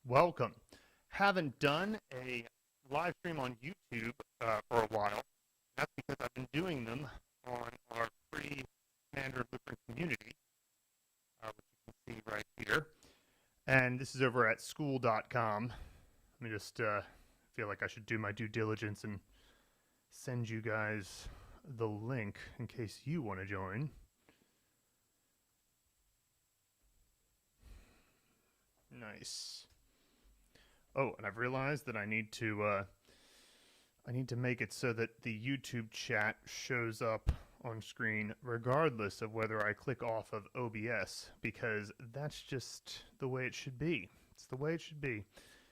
Welcome. Haven't done a live stream on YouTube for a while. That's because I've been doing them on our free Mandarin Blueprint community, which you can see right here. And this is over at school.com. Let me just feel like I should do my due diligence and send you guys the link in case you want to join. Nice. Oh, and I've realized that I need to make it so that the YouTube chat shows up on screen regardless of whether I click off of OBS, because that's just the way it should be. It's the way it should be.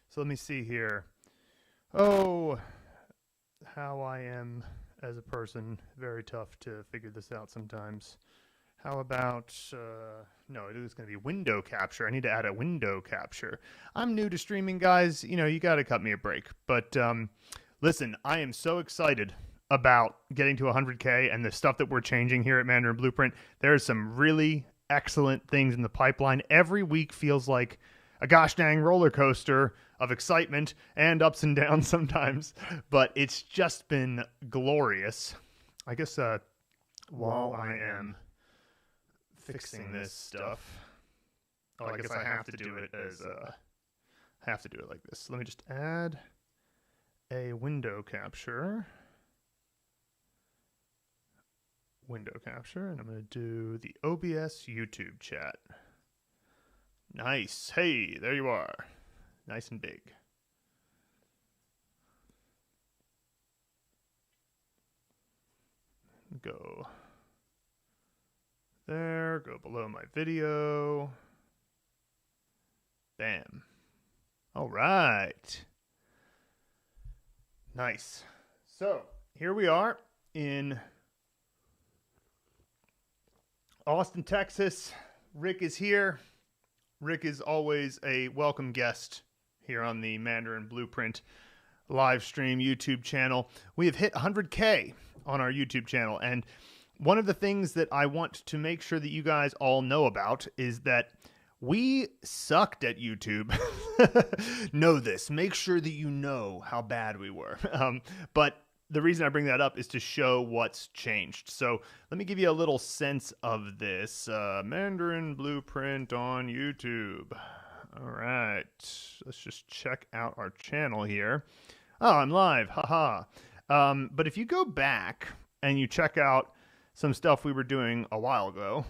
So let me see here. Oh, how I am as a person. Very tough to figure this out sometimes. How about, no, it is going to be window capture. I need to add a window capture. I'm new to streaming, guys. You know, you got to cut me a break. But listen, I am so excited about getting to 100K and the stuff that we're changing here at Mandarin Blueprint. There's some really excellent things in the pipeline. Every week feels like a gosh dang roller coaster of excitement and ups and downs sometimes. But it's just been glorious. I guess while I am fixing this stuff. Oh, I guess I have to do it as have to do it like this. Let me just add a window capture. Window capture, and I'm going to do the OBS YouTube chat. Nice. Hey, there you are. Nice and big. Go there, go below my video. Bam. All right. Nice. So here we are in Austin, Texas. Rick is here. Rick is always a welcome guest here on the Mandarin Blueprint live stream YouTube channel. We have hit 100K on our YouTube channel, and one of the things that I want to make sure that you guys all know about is that we sucked at YouTube. Know this. Make sure that you know how bad we were. But the reason I bring that up is to show what's changed. So let me give you a little sense of this. Mandarin Blueprint on YouTube. All right. Let's just check out our channel here. Oh, I'm live. Haha. But if you go back and you check out some stuff we were doing a while ago.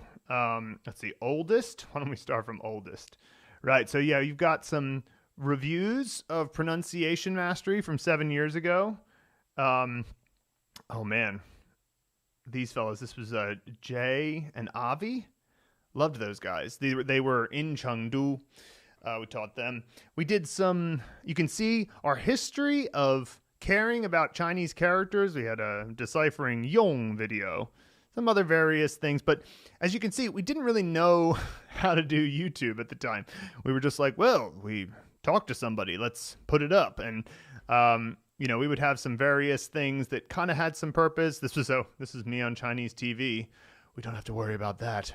Let's see, oldest. Why don't we start from oldest? Right. So yeah, you've got some reviews of pronunciation mastery from 7 years ago. Oh man, these fellas. This was Jay and Avi. Loved those guys. They were in Chengdu. We taught them. We did some. You can see our history of caring about Chinese characters. We had a deciphering Yong video. Some other various things, but as you can see, we didn't really know how to do YouTube at the time. We were just like, well, we talked to somebody, let's put it up. And, you know, we would have some various things that kind of had some purpose. This is me on Chinese TV. We don't have to worry about that.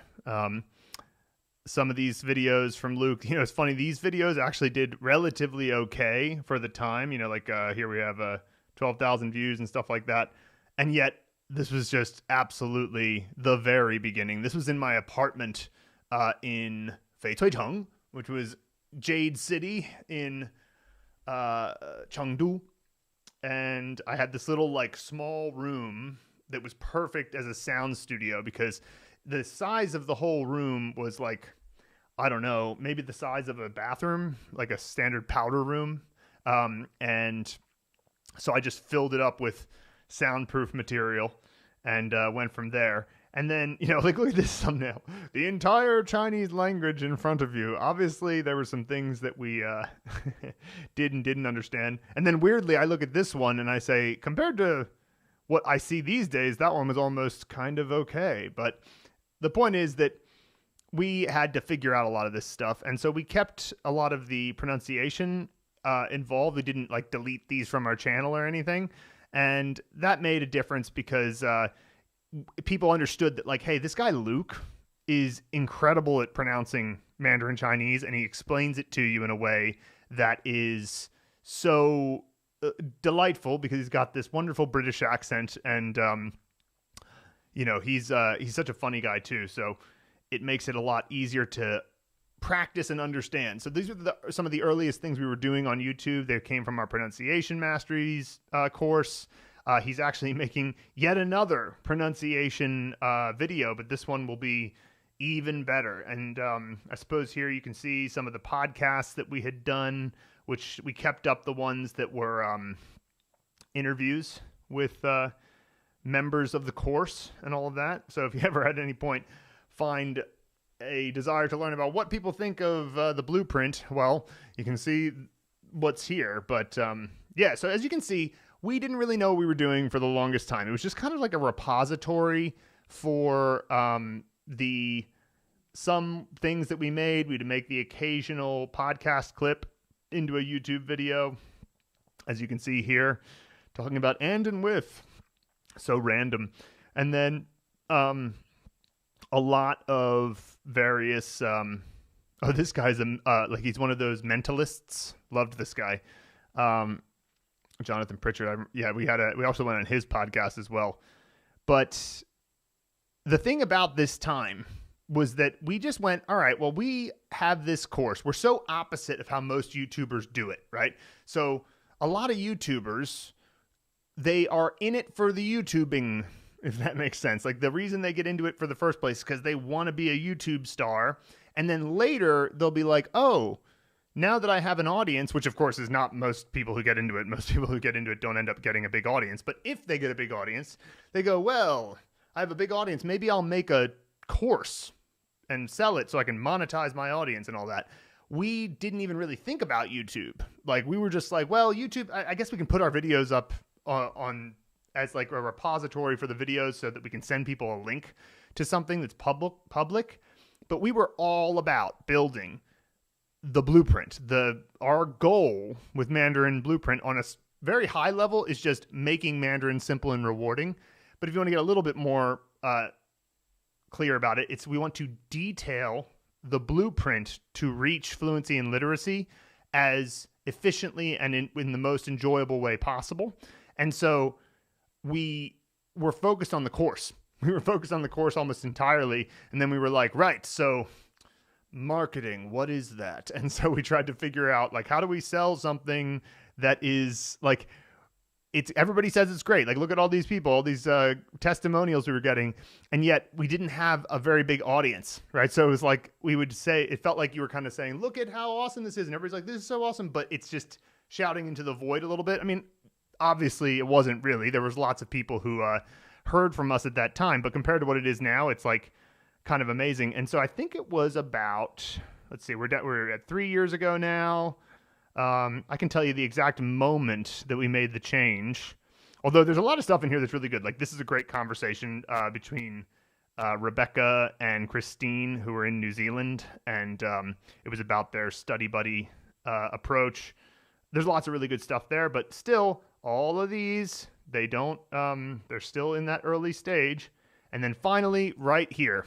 Some of these videos from Luke, you know, it's funny. These videos actually did relatively okay for the time. You know, like here we have 12,000 views and stuff like that. And yet, this was just absolutely the very beginning. This was in my apartment in Feicuicheng, which was Jade City in Chengdu. And I had this little like small room that was perfect as a sound studio because the size of the whole room was like, I don't know, maybe the size of a bathroom, like a standard powder room. And so I just filled it up with soundproof material and went from there. And then, you know, like, look at this thumbnail. The entire Chinese language in front of you. Obviously, there were some things that we didn't understand. And then weirdly, I look at this one and I say, compared to what I see these days, that one was almost kind of okay. But the point is that we had to figure out a lot of this stuff. And so we kept a lot of the pronunciation involved. We didn't like delete these from our channel or anything. And that made a difference because people understood that, like, hey, this guy Luke is incredible at pronouncing Mandarin Chinese, and he explains it to you in a way that is so delightful because he's got this wonderful British accent, and he's such a funny guy too. So it makes it a lot easier to practice and understand. So these are some of the earliest things we were doing on YouTube. They came from our pronunciation masteries course. He's actually making yet another pronunciation video, but this one will be even better. And I suppose here you can see some of the podcasts that we had done, which we kept up the ones that were interviews with members of the course and all of that. So if you ever at any point find a desire to learn about what people think of the blueprint, well, you can see what's here. But yeah, so as you can see, we didn't really know what we were doing for the longest time. It was just kind of like a repository for some things that we made. We'd make the occasional podcast clip into a YouTube video, as you can see here, talking about and with. So random. And then a lot of various this guy's like he's one of those mentalists. Loved this guy. Jonathan Pritchard. We also went on his podcast as well. But the thing about this time was that we just went, all right, well, we have this course. We're so opposite of how most YouTubers do it, right? So a lot of YouTubers, they are in it for the YouTubing, if that makes sense. Like the reason they get into it for the first place is because they want to be a YouTube star. And then later they'll be like, oh, now that I have an audience, which of course is not most people who get into it. Most people who get into it don't end up getting a big audience. But if they get a big audience, they go, well, I have a big audience. Maybe I'll make a course and sell it so I can monetize my audience and all that. We didn't even really think about YouTube. Like we were just like, well, YouTube, I guess we can put our videos up on as like a repository for the videos so that we can send people a link to something that's public. But we were all about building the blueprint. Our goal with Mandarin Blueprint on a very high level is just making Mandarin simple and rewarding. But if you want to get a little bit more clear about it, we want to detail the blueprint to reach fluency and literacy as efficiently and in the most enjoyable way possible. And so we were focused on the course. We were focused on the course almost entirely. And then we were like, right, so marketing, what is that? And so we tried to figure out, like, how do we sell something that is like, everybody says it's great. Like, look at all these people, all these testimonials we were getting. And yet we didn't have a very big audience, right? So it was like, we would say, it felt like you were kind of saying, look at how awesome this is. And everybody's like, this is so awesome. But it's just shouting into the void a little bit. I mean, obviously it wasn't really. There was lots of people who heard from us at that time. But compared to what it is now, it's like kind of amazing. And so I think it was about, let's see, we're at 3 years ago now. I can tell you the exact moment that we made the change. Although there's a lot of stuff in here that's really good. Like, this is a great conversation between Rebecca and Christine, who are in New Zealand. And it was about their study buddy approach. There's lots of really good stuff there. But still, all of these, they're still in that early stage. And then finally, right here,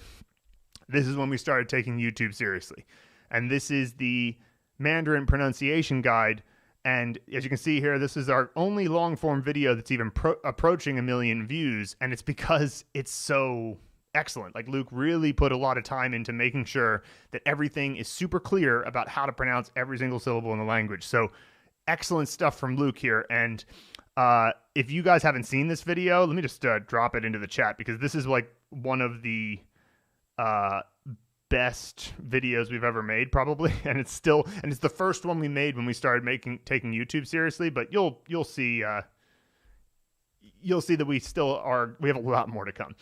this is when we started taking YouTube seriously. And this is the Mandarin pronunciation guide. And as you can see here, this is our only long form video that's even approaching 1 million views. And it's because it's so excellent. Like, Luke really put a lot of time into making sure that everything is super clear about how to pronounce every single syllable in the language. So excellent stuff from Luke here. And if you guys haven't seen this video, let me just drop it into the chat, because this is like one of the best videos we've ever made, probably. And it's the first one we made when we started taking YouTube seriously. But you'll see that we have a lot more to come.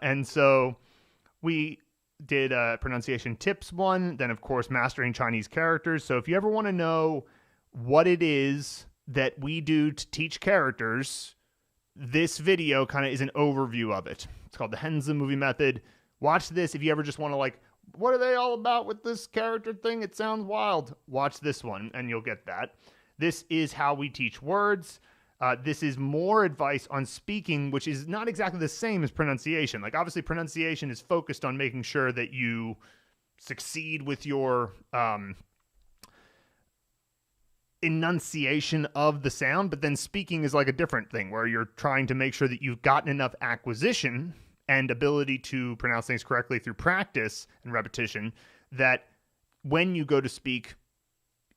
And so we did pronunciation tips 1, then of course mastering Chinese characters. So if you ever want to know what it is that we do to teach characters, this video kind of is an overview of it. It's called the Henza Movie Method. Watch this if you ever just want to, like, what are they all about with this character thing? It sounds wild. Watch this one and you'll get that. This is how we teach words. This is more advice on speaking, which is not exactly the same as pronunciation. Like, obviously pronunciation is focused on making sure that you succeed with your enunciation of the sound, but then speaking is like a different thing where you're trying to make sure that you've gotten enough acquisition and ability to pronounce things correctly through practice and repetition that when you go to speak,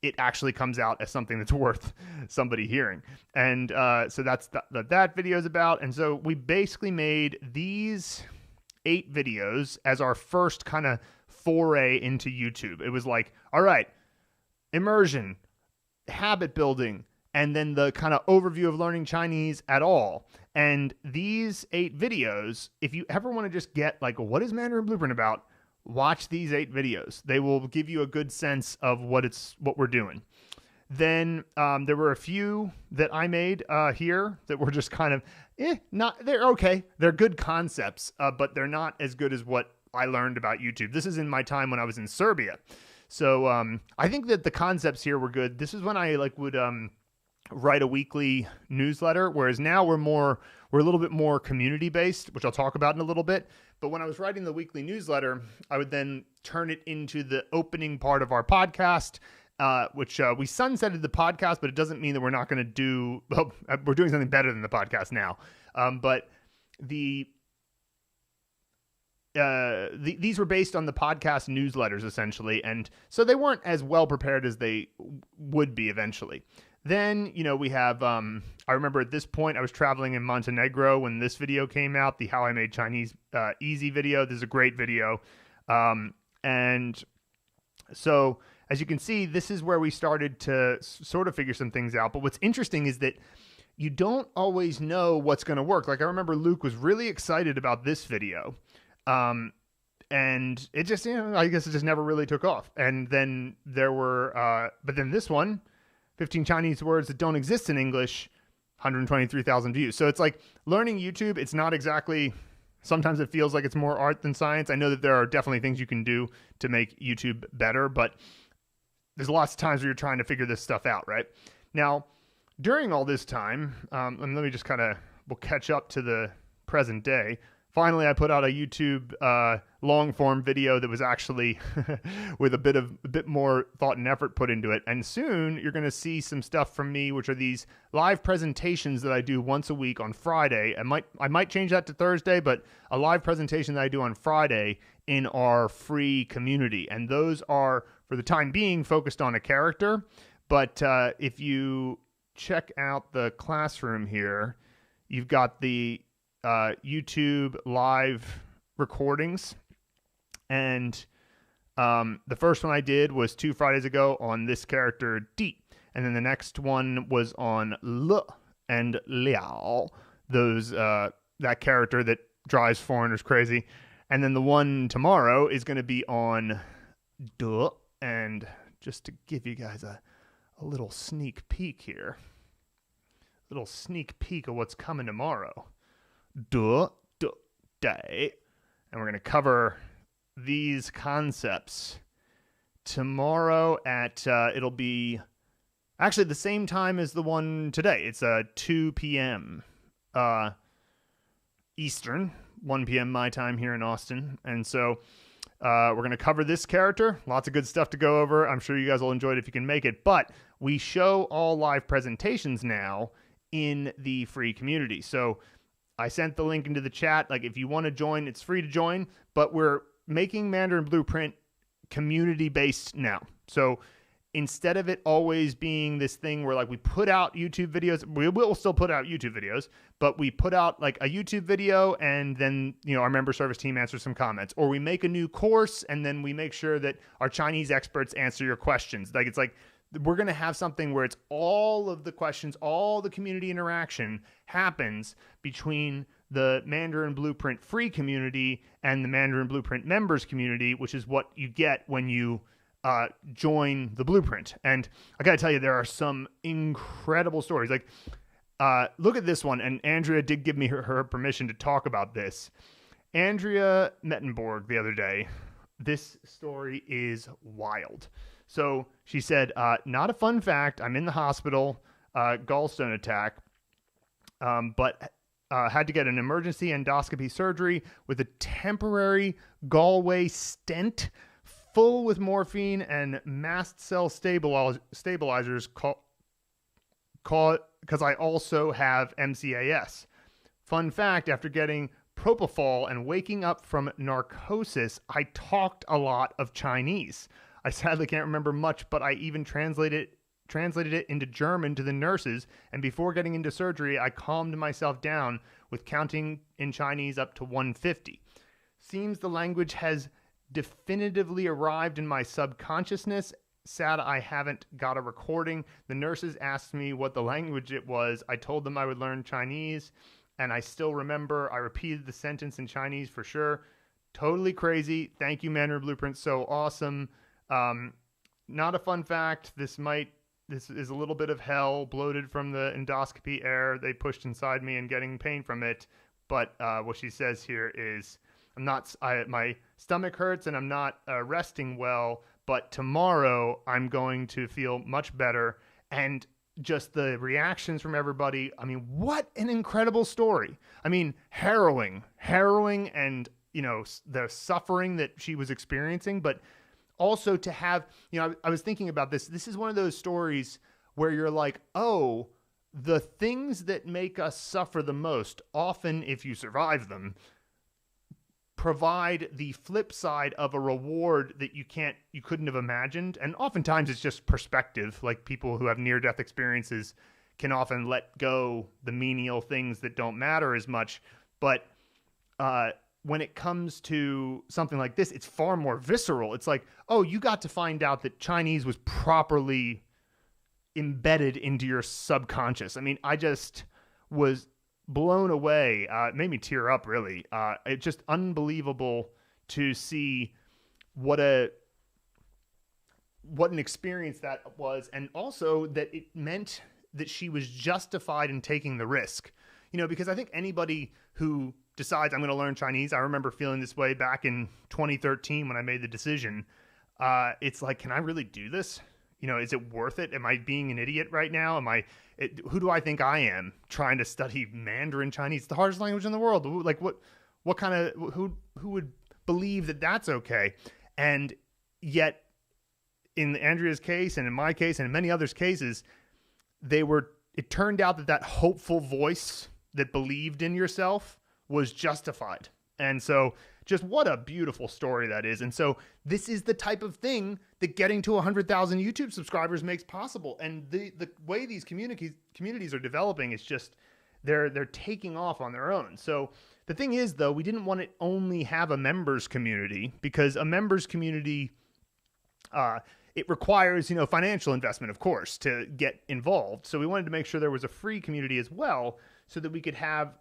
it actually comes out as something that's worth somebody hearing. And so that's that video is about. And so we basically made these 8 videos as our first kind of foray into YouTube. It was like, all right, immersion, habit building, and then the kind of overview of learning Chinese at all. And these 8 videos, if you ever want to just get like, what is Mandarin Blueprint about? Watch these 8 videos. They will give you a good sense of what we're doing. Then there were a few that I made here that were just kind of, they're okay. They're good concepts, but they're not as good as what I learned about YouTube. This is in my time when I was in Serbia. So I think that the concepts here were good. This is when I would write a weekly newsletter, whereas now we're a little bit more community based, which I'll talk about in a little bit. But when I was writing the weekly newsletter, I would then turn it into the opening part of our podcast, which we sunsetted the podcast, but it doesn't mean that we're not going to do, well, we're doing something better than the podcast now. But these were based on the podcast newsletters essentially. And so they weren't as well prepared as they would be eventually. Then, we have, I remember at this point I was traveling in Montenegro when this video came out, the How I Made Chinese Easy video. This is a great video. And so as you can see, this is where we started to sort of figure some things out. But what's interesting is that you don't always know what's going to work. Like I remember Luke was really excited about this video. And it just, I guess it just never really took off. And then there were, but then this one, 15 Chinese words that don't exist in English, 123,000 views. So it's like learning YouTube. It's not exactly, sometimes it feels like it's more art than science. I know that there are definitely things you can do to make YouTube better, but there's lots of times where you're trying to figure this stuff out, right? Now, during all this time, and let me just we'll catch up to the present day. Finally, I put out a YouTube long form video that was actually with a bit more thought and effort put into it. And soon you're going to see some stuff from me, which are these live presentations that I do once a week on Friday. I might change that to Thursday, but a live presentation that I do on Friday in our free community. And those are, for the time being, focused on a character. But if you check out the classroom here, you've got the YouTube live recordings, and the first one I did was 2 Fridays ago on this character D, and then the next one was on L and Liao, those that character that drives foreigners crazy, and then the one tomorrow is going to be on D. And just to give you guys a little sneak peek here, little sneak peek of what's coming tomorrow. Day, and we're going to cover these concepts tomorrow at it'll be actually the same time as the one today. It's 2 p.m. Eastern, 1 p.m. my time here in Austin. And so we're going to cover this character. Lots of good stuff to go over. I'm sure you guys will enjoy it if you can make it. But we show all live presentations now in the free community. So I sent the link into the chat. Like, if you want to join, it's free to join, but we're making Mandarin Blueprint community-based now. So instead of it always being this thing where, like, we put out YouTube videos, we will still put out YouTube videos, but we put out, like, a YouTube video, and then, our member service team answers some comments. Or we make a new course, and then we make sure that our Chinese experts answer your questions. Like, it's like, we're going to have something where it's all of the questions, all the community interaction happens between the Mandarin Blueprint free community and the Mandarin Blueprint members community, which is what you get when you join the Blueprint. And I got to tell you, there are some incredible stories. Like, look at this one. And Andrea did give me her permission to talk about this. Andrea Mettenborg the other day, this story is wild. So she said, not a fun fact, I'm in the hospital, gallstone attack, but had to get an emergency endoscopy surgery with a temporary gallway stent full with morphine and mast cell stabilizers because I also have MCAS. Fun fact, after getting propofol and waking up from narcosis, I talked a lot of Chinese. I sadly can't remember much, but I even translated it into German to the nurses, and before getting into surgery, I calmed myself down with counting in Chinese up to 150. Seems the language has definitively arrived in my subconsciousness. Sad I haven't got a recording. The nurses asked me what the language it was. I told them I would learn Chinese, and I still remember I repeated the sentence in Chinese for sure. Totally crazy. Thank you, Mandarin Blueprint. So awesome. Not a fun fact. This is a little bit of hell, bloated from the endoscopy air they pushed inside me and getting pain from it. But what she says here is, my stomach hurts and I'm not resting well, but tomorrow I'm going to feel much better. And just the reactions from everybody. I mean, what an incredible story. I mean, harrowing and, the suffering that she was experiencing, but also to have, I was thinking about this. This is one of those stories where you're like, oh, the things that make us suffer the most, often if you survive them, provide the flip side of a reward that you couldn't have imagined. And oftentimes it's just perspective. Like people who have near-death experiences can often let go the menial things that don't matter as much. But when it comes to something like this, it's far more visceral. It's like, oh, you got to find out that Chinese was properly embedded into your subconscious. I mean, I just was blown away. It made me tear up, really. It's just unbelievable to see what an experience that was, and also that it meant that she was justified in taking the risk. Because I think anybody who decides I'm going to learn Chinese, I remember feeling this way back in 2013 when I made the decision. It's like, can I really do this? Is it worth it? Am I being an idiot right now? Who do I think I am trying to study Mandarin Chinese? It's the hardest language in the world. Like what kind of, who would believe that that's okay? And yet in Andrea's case and in my case and in many others' cases, it turned out that hopeful voice that believed in yourself was justified. And so just what a beautiful story that is. And so this is the type of thing that getting to 100,000 YouTube subscribers makes possible. And the way these communities are developing is just, they're taking off on their own. So the thing is, though, we didn't want to only have a members community, because a members community, it requires, financial investment, of course, to get involved. So we wanted to make sure there was a free community as well, so that we could have,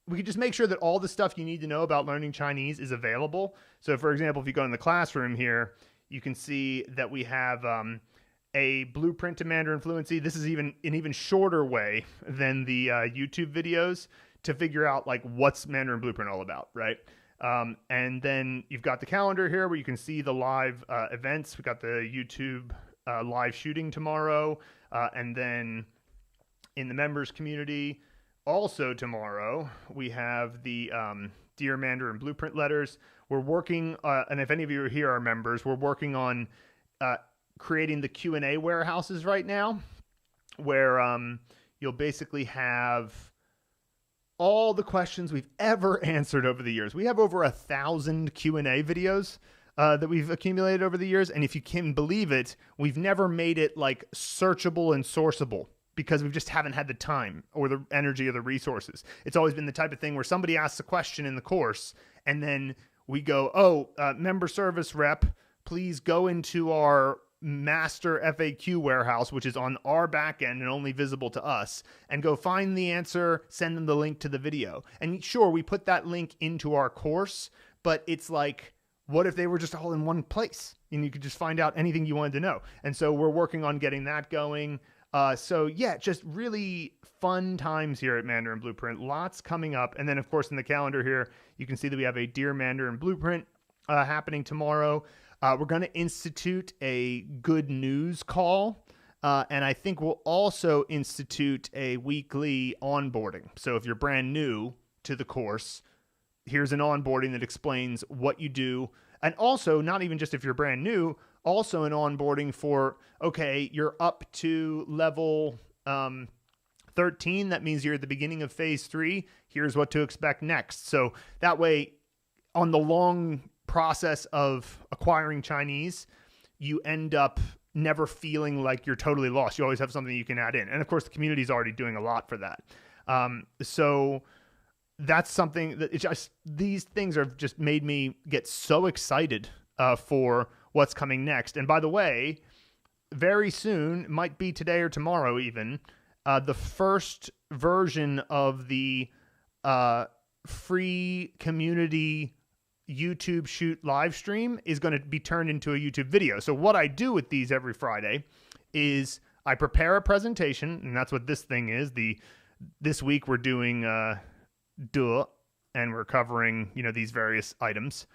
we could just make sure that all the stuff you need to know about learning Chinese is available. So for example, if you go in the classroom here, you can see that we have a blueprint to Mandarin fluency. This is an even shorter way than the YouTube videos to figure out like what's Mandarin Blueprint all about, right? And then you've got the calendar here where you can see the live events. We've got the YouTube live shooting tomorrow. And then in the members community, also tomorrow, we have the Dear Mandarin Blueprint letters. We're working, and if any of you are here are members, we're working on creating the Q&A warehouses right now, where you'll basically have all the questions we've ever answered over the years. We have over 1,000 Q&A videos that we've accumulated over the years, and if you can believe it, we've never made it like searchable and sourceable, because we just haven't had the time or the energy or the resources. It's always been the type of thing where somebody asks a question in the course, and then we go, member service rep, please go into our master FAQ warehouse, which is on our back end and only visible to us, and go find the answer, send them the link to the video. And sure, we put that link into our course, but it's like, what if they were just all in one place and you could just find out anything you wanted to know? And so we're working on getting that going. So yeah, just really fun times here at Mandarin Blueprint. Lots coming up. And then of course in the calendar here, you can see that we have a Dear Mandarin Blueprint happening tomorrow. We're going to institute a good news call. And I think we'll also institute a weekly onboarding. So if you're brand new to the course, here's an onboarding that explains what you do. And also, not even just if you're brand new, also an onboarding for, okay, you're up to level 13, that means you're at the beginning of phase 3. Here's what to expect next. So that way, on the long process of acquiring Chinese, you end up never feeling like you're totally lost. You always have something you can add in. And of course, the community is already doing a lot for that. So that's something that these things have just made me get so excited for what's coming next. And by the way, very soon, might be today or tomorrow even, the first version of the free community YouTube shoot live stream is going to be turned into a YouTube video. So what I do with these every Friday is I prepare a presentation, and that's what this thing is. This week we're doing and we're covering, these various items.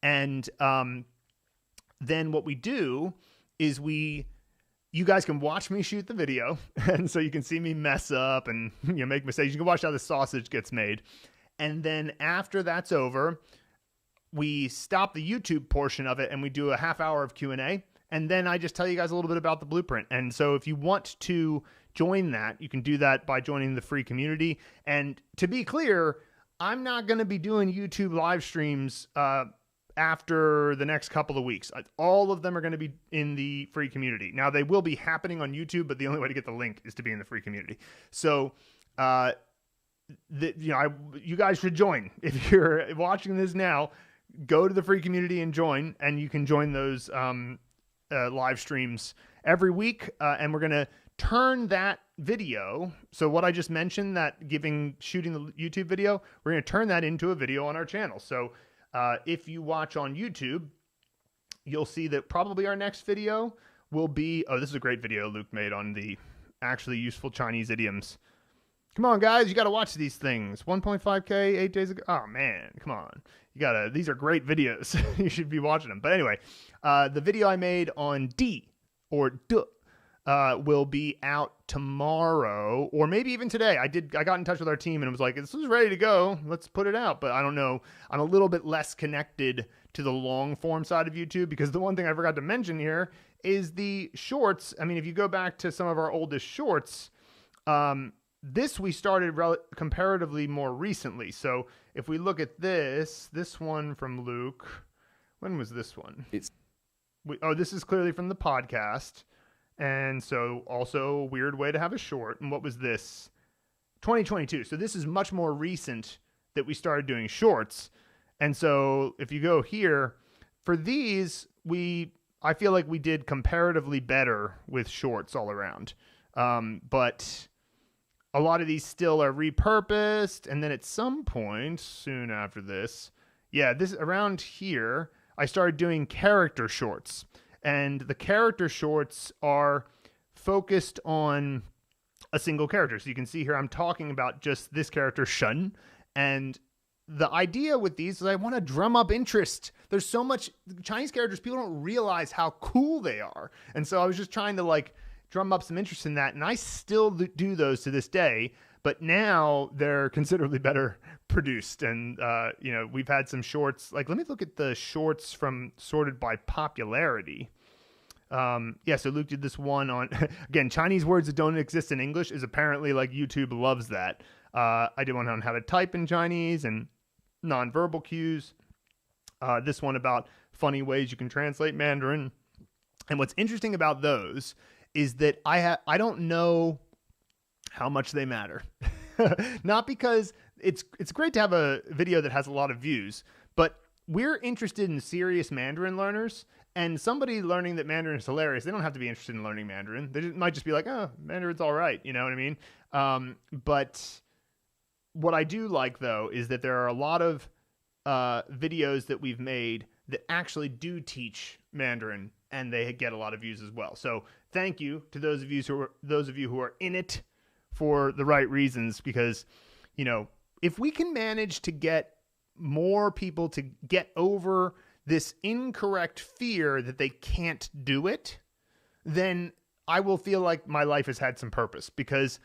And then what we do is you guys can watch me shoot the video, and so you can see me mess up and make mistakes. You can watch how the sausage gets made. And then after that's over, we stop the YouTube portion of it and we do a half hour of Q&A. And then I just tell you guys a little bit about the blueprint. And so if you want to join that, you can do that by joining the free community. And to be clear, I'm not going to be doing YouTube live streams after the next couple of weeks. All of them are going to be in the free community. Now, they will be happening on YouTube, but the only way to get the link is to be in the free community. So, you guys should join. If you're watching this now, go to the free community and join, and you can join those live streams every week. And we're going to turn that video. So what I just mentioned, that shooting the YouTube video, we're going to turn that into a video on our channel. So if you watch on YouTube, you'll see that probably our next video will be, this is a great video Luke made on the actually useful Chinese idioms. Come on, guys, you got to watch these things. 1.5K, 8 days ago. Oh, man, come on. These are great videos. You should be watching them. But anyway, the video I made on D or D will be out tomorrow, or maybe even today. I got in touch with our team and was like, this is ready to go. Let's put it out. But I don't know. I'm a little bit less connected to the long form side of YouTube, because the one thing I forgot to mention here is the shorts. I mean, if you go back to some of our oldest shorts, this we started comparatively more recently. So if we look at this one from Luke, when was this one? This is clearly from the podcast. And so also a weird way to have a short. And what was this? 2022. So this is much more recent that we started doing shorts. And so if you go here, for these, I feel like we did comparatively better with shorts all around. But a lot of these still are repurposed. And then at some point soon after this, this around here, I started doing character shorts. And the character shorts are focused on a single character. So you can see here, I'm talking about just this character, Shun. And the idea with these is I want to drum up interest. There's so much Chinese characters, people don't realize how cool they are. And so I was just trying to drum up some interest in that. And I still do those to this day, but now they're considerably better produced. And, we've had some shorts, let me look at the shorts sorted by popularity. So Luke did this one on, again, Chinese words that don't exist in English is apparently YouTube loves that. I did one on how to type in Chinese and nonverbal cues. This one about funny ways you can translate Mandarin. And what's interesting about those is that I don't know how much they matter. Not because it's great to have a video that has a lot of views, but we're interested in serious Mandarin learners, and somebody learning that Mandarin is hilarious, they don't have to be interested in learning Mandarin. They might just be like, oh, Mandarin's all right. You know what I mean? But what I do like, though, is that there are a lot of videos that we've made that actually do teach Mandarin, and they get a lot of views as well. So thank you to those of you who are in it for the right reasons, because, if we can manage to get more people to get over this incorrect fear that they can't do it, then I will feel like my life has had some purpose. Because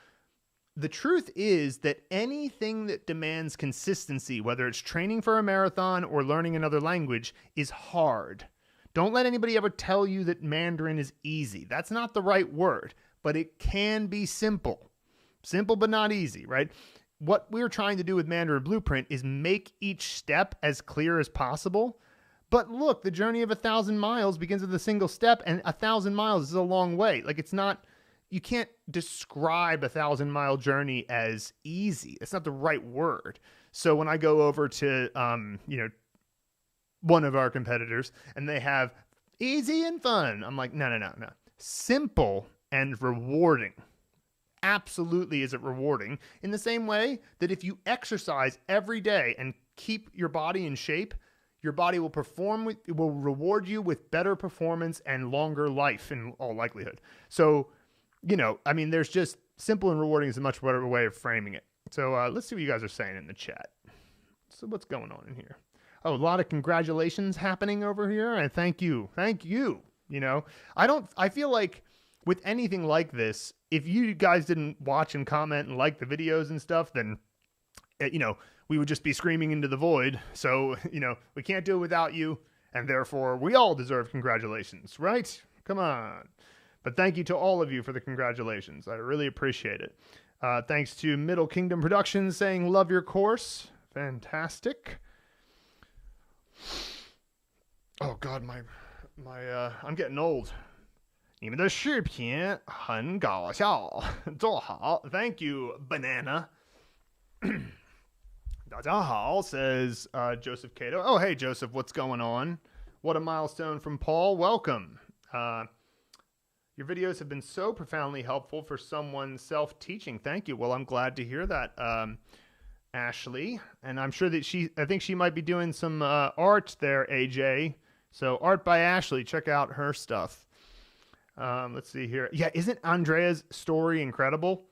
the truth is that anything that demands consistency, whether it's training for a marathon or learning another language, is hard. Don't let anybody ever tell you that Mandarin is easy. That's not the right word. but it can be simple. Simple, but not easy, right? What we're trying to do with Mandarin Blueprint is make each step as clear as possible. But look, the journey of 1,000 miles begins with a single step, and 1,000 miles is a long way. Like, it's not, you can't describe a 1,000-mile journey as easy. It's not the right word. So when I go over to, one of our competitors and they have easy and fun, I'm like, no. Simple and rewarding. Absolutely is it rewarding, in the same way that if you exercise every day and keep your body in shape, your body will will reward you with better performance and longer life in all likelihood. So, there's just simple and rewarding is a much better way of framing it. So let's see what you guys are saying in the chat. So what's going on in here? Oh, a lot of congratulations happening over here. And thank you. I feel like with anything like this, if you guys didn't watch and comment and like the videos and stuff, then, we would just be screaming into the void. So, we can't do it without you. And therefore, we all deserve congratulations, right? Come on. But thank you to all of you for the congratulations. I really appreciate it. Thanks to Middle Kingdom Productions saying, love your course. Fantastic. Oh, God, my I'm getting old. 你们的视频很搞笑，做好. Thank you, banana. 大家好 says Joseph Cato. Oh, hey, Joseph, what's going on? What a milestone from Paul. Welcome. Your videos have been so profoundly helpful for someone self-teaching. Thank you. Well, I'm glad to hear that, Ashley. And I'm sure that I think she might be doing some art there, AJ. So Art by Ashley. Check out her stuff. Let's see here. Yeah, isn't Andrea's story incredible?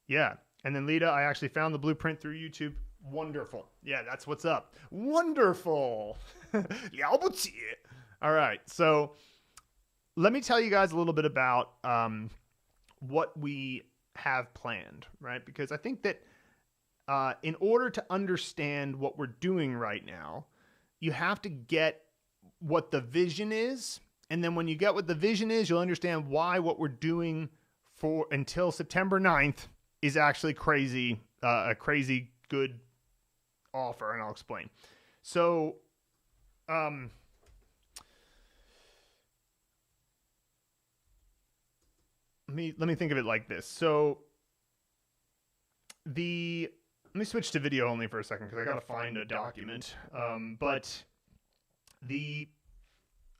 Yeah. And then Lita, I actually found the blueprint through YouTube. Wonderful. Yeah, that's what's up. Wonderful. 了不起. All right. So let me tell you guys a little bit about what we have planned, right? Because I think that in order to understand what we're doing right now, you have to get what the vision is. And then when you get what the vision is, you'll understand why what we're doing until September 9th is actually crazy, a crazy good offer. And I'll explain. So, let me think of it like this. So let me switch to video only for a second because I got to find a document. But the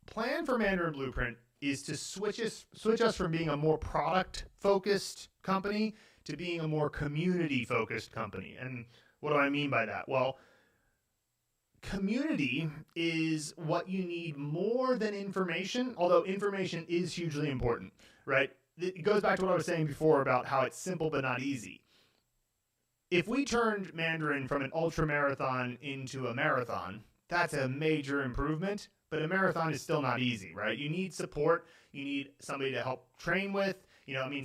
plan for Mandarin Blueprint is to switch us from being a more product-focused company to being a more community-focused company. And what do I mean by that? Well, community is what you need more than information, although information is hugely important, right? It goes back to what I was saying before about how it's simple but not easy. If we turned Mandarin from an ultra marathon into a marathon, that's a major improvement, but a marathon is still not easy, right? You need support. You need somebody to help train with.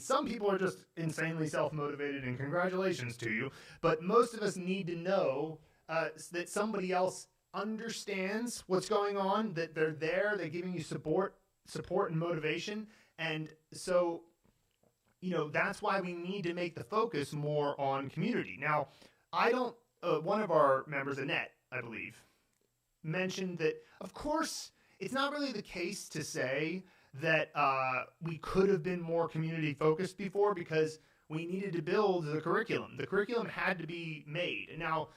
Some people are just insanely self-motivated, and congratulations to you. But most of us need to know that somebody else understands what's going on, that they're there, they're giving you support and motivation. And so, that's why we need to make the focus more on community. Now, one of our members, Annette, I believe, mentioned that, of course, it's not really the case to say that we could have been more community focused before because we needed to build the curriculum. The curriculum had to be made. And now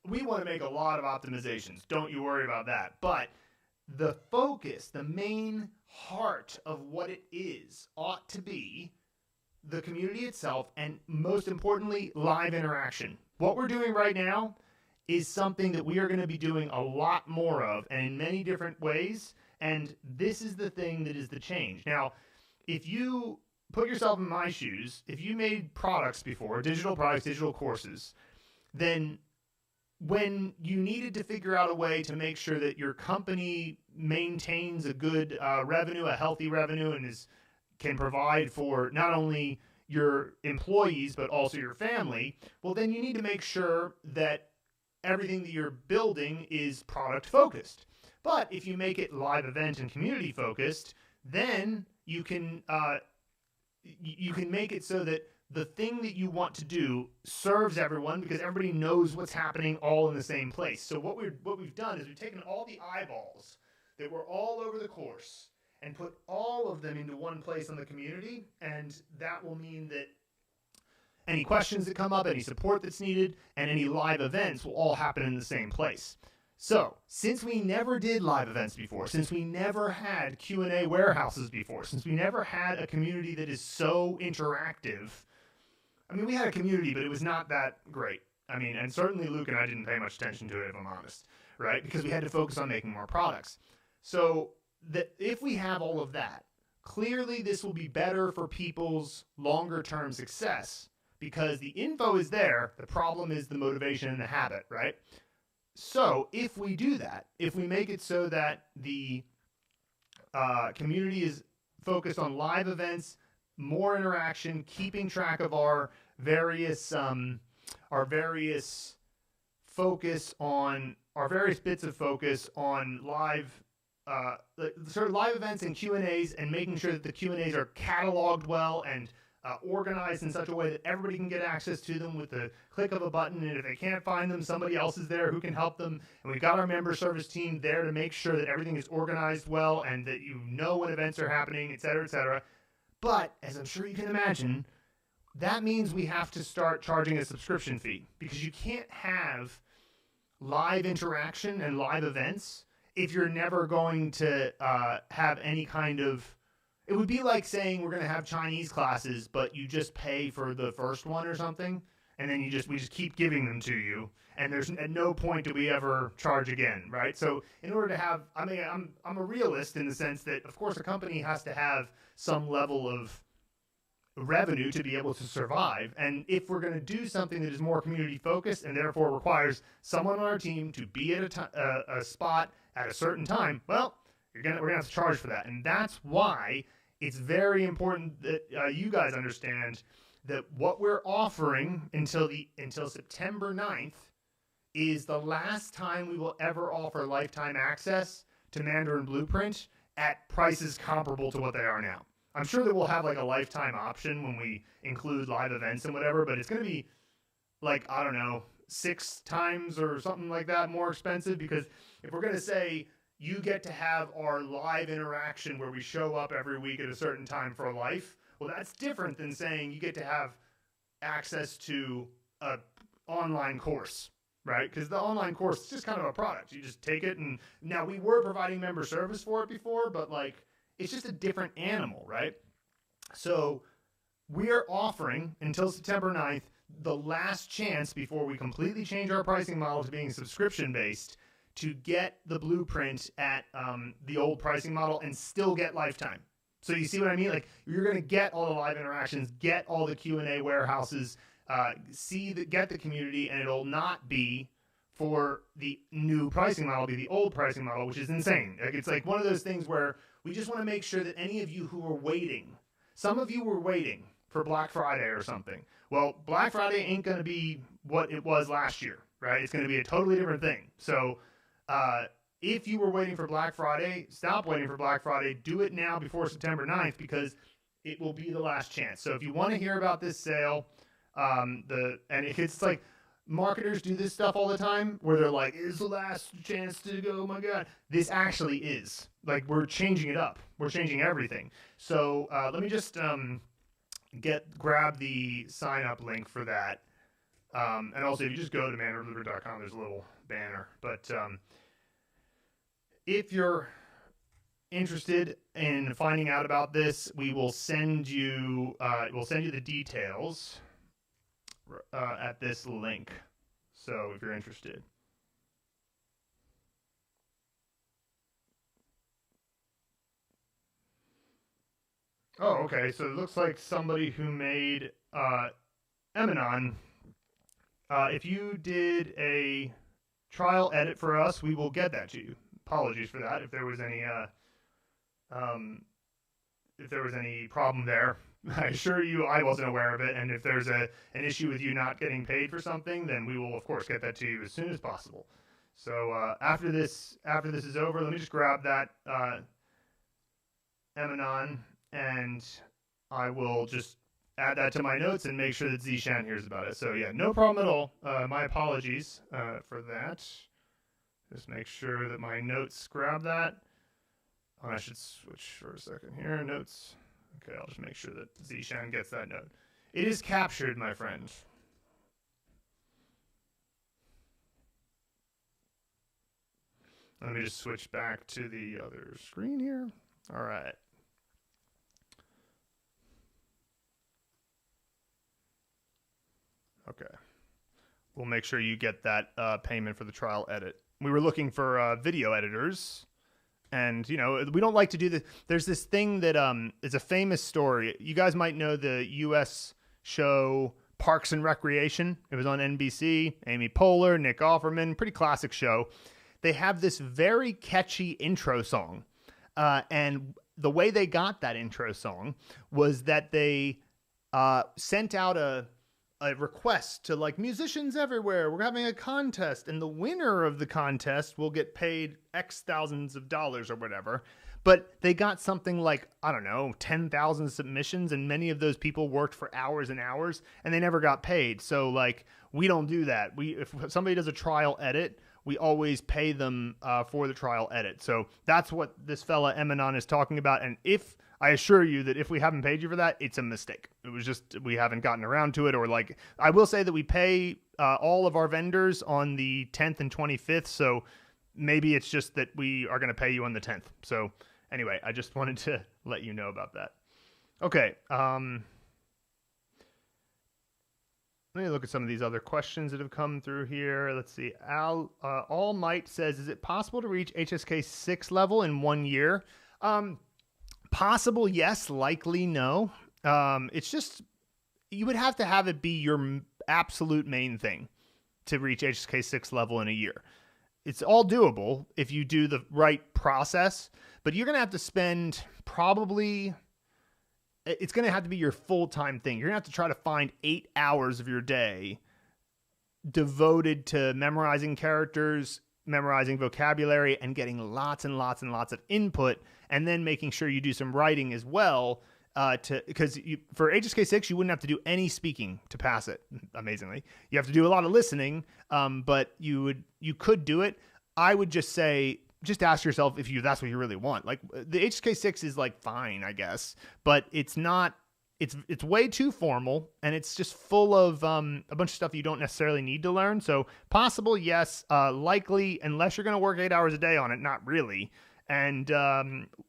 we want to make a lot of optimizations. Don't you worry about that. But the focus, the main heart of what it is ought to be the community itself, and most importantly, live interaction. What we're doing right now is something that we are going to be doing a lot more of, and in many different ways, and this is the thing that is the change. Now, if you put yourself in my shoes, if you made products before, digital products, digital courses, then when you needed to figure out a way to make sure that your company maintains a good revenue, a healthy revenue, and can provide for not only your employees, but also your family, well, then you need to make sure that everything that you're building is product focused. But if you make it live event and community focused, then you can make it so that the thing that you want to do serves everyone because everybody knows what's happening all in the same place. So what we've done is we've taken all the eyeballs that were all over the course and put all of them into one place on the community, and that will mean that any questions that come up, any support that's needed, and any live events will all happen in the same place. So, since we never did live events before, since we never had Q&A warehouses before, since we never had a community that is so interactive, I mean, we had a community, but it was not that great. I mean, and certainly Luke and I didn't pay much attention to it, if I'm honest, right? Because we had to focus on making more products. So, if we have all of that, clearly this will be better for people's longer-term success because the info is there. The problem is the motivation and the habit, right? So if we do that, if we make it so that the community is focused on live events, more interaction, keeping track of our various bits of focus on live sort of live events and Q&As, and making sure that the Q&As are cataloged well and organized in such a way that everybody can get access to them with the click of a button, and if they can't find them, somebody else is there who can help them, and we've got our member service team there to make sure that everything is organized well and that you know when events are happening, etc., etc. But, as I'm sure you can imagine, that means we have to start charging a subscription fee, because you can't have live interaction and live events if you're never going to have any kind of... It would be like saying we're going to have Chinese classes, but you just pay for the first one or something, and then we just keep giving them to you, and there's at no point do we ever charge again, right? So in order to have... I mean, I'm a realist in the sense that, of course, a company has to have some level of revenue to be able to survive, and if we're going to do something that is more community focused and therefore requires someone on our team to be at a spot at a certain time, well, we're gonna have to charge for that. And that's why it's very important that you guys understand that what we're offering until September 9th is the last time we will ever offer lifetime access to Mandarin Blueprint at prices comparable to what they are now. I'm sure that we'll have like a lifetime option when we include live events and whatever, but it's going to be like, I don't know, 6 times or something like that more expensive, because if we're going to say you get to have our live interaction where we show up every week at a certain time for life, well, that's different than saying you get to have access to an online course, right? Because the online course is just kind of a product. You just take it, and now we were providing member service for it before, but like it's just a different animal, right? So we are offering until September 9th the last chance before we completely change our pricing model to being subscription-based to get the blueprint at the old pricing model and still get lifetime. So you see what I mean? Like, you're going to get all the live interactions, get all the Q&A warehouses, get the community, and it'll not be for the new pricing model, it'll be the old pricing model, which is insane. Like, it's like one of those things where we just want to make sure that any of you who are waiting, some of you were waiting for Black Friday or something. Well, Black Friday ain't going to be what it was last year, right? It's going to be a totally different thing. So if you were waiting for Black Friday, stop waiting for Black Friday. Do it now before September 9th, because it will be the last chance. So if you want to hear about this sale, and it's like marketers do this stuff all the time where they're like, it's the last chance to go, oh my God. This actually is. Like, we're changing it up. We're changing everything. So let me just grab the sign up link for that. And also, if you just go to mandarinblueprint.com, there's a little banner. But if you're interested in finding out about this, we will send you the details at this link. So if you're interested. Oh, okay. So it looks like somebody who made Eminon. If you did a trial edit for us, we will get that to you. Apologies for that. If there was any problem there, I assure you I wasn't aware of it. And if there's an issue with you not getting paid for something, then we will of course get that to you as soon as possible. So after this is over, let me just grab that Eminon, and I will just add that to my notes and make sure that Zishan hears about it. So yeah, no problem at all. My apologies for that. Just make sure that my notes grab that. Oh, I should switch for a second here. Notes. Okay, I'll just make sure that Zishan gets that note. It is captured, my friend. Let me just switch back to the other screen here. All right. Okay. We'll make sure you get that payment for the trial edit. We were looking for video editors, and you know we don't like to do this. There's this thing that is a famous story. You guys might know the U.S. show Parks and Recreation. It was on NBC. Amy Poehler, Nick Offerman, pretty classic show. They have this very catchy intro song, and the way they got that intro song was that they sent out a request to like musicians everywhere. We're having a contest, and the winner of the contest will get paid X thousands of dollars or whatever. But they got something like, I don't know, 10,000 submissions, and many of those people worked for hours and hours, and they never got paid. So like, we don't do that. If somebody does a trial edit, we always pay them for the trial edit. So that's what this fella Eminon is talking about. And if I assure you that if we haven't paid you for that, it's a mistake. It was just we haven't gotten around to it. Or like, I will say that we pay all of our vendors on the 10th and 25th. So maybe it's just that we are going to pay you on the 10th. So anyway, I just wanted to let you know about that. Okay. Let me look at some of these other questions that have come through here. Let's see. All Might says, is it possible to reach HSK 6 level in 1 year? Possible, yes. Likely, no. It's just, you would have to have it be your absolute main thing to reach HSK 6 level in a year. It's all doable if you do the right process, but you're going to have to spend probably, it's going to have to be your full-time thing. You're going to have to try to find 8 hours of your day devoted to memorizing characters, memorizing vocabulary, and getting lots and lots and lots of input, and then making sure you do some writing as well. Because for HSK 6, you wouldn't have to do any speaking to pass it, amazingly. You have to do a lot of listening, but you could do it. I would just say, just ask yourself if that's what you really want. Like, the HSK 6 is like fine, I guess, but it's not, it's way too formal, and it's just full of a bunch of stuff you don't necessarily need to learn. So possible, yes. Likely, unless you're going to work 8 hours a day on it, not really. And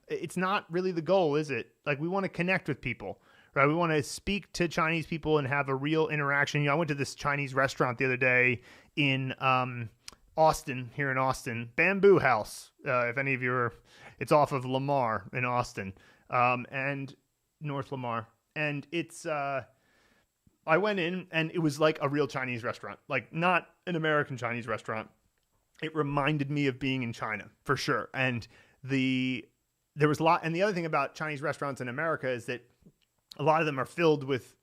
it's not really the goal, is it? Like, we want to connect with people, right? We want to speak to Chinese people and have a real interaction. You know, I went to this Chinese restaurant the other day in Austin, here in Austin, Bamboo House. If any of you are, it's off of Lamar in Austin, and North Lamar. And it's, I went in and it was like a real Chinese restaurant, like not an American Chinese restaurant. It reminded me of being in China for sure. And there was a lot. And the other thing about Chinese restaurants in America is that a lot of them are filled with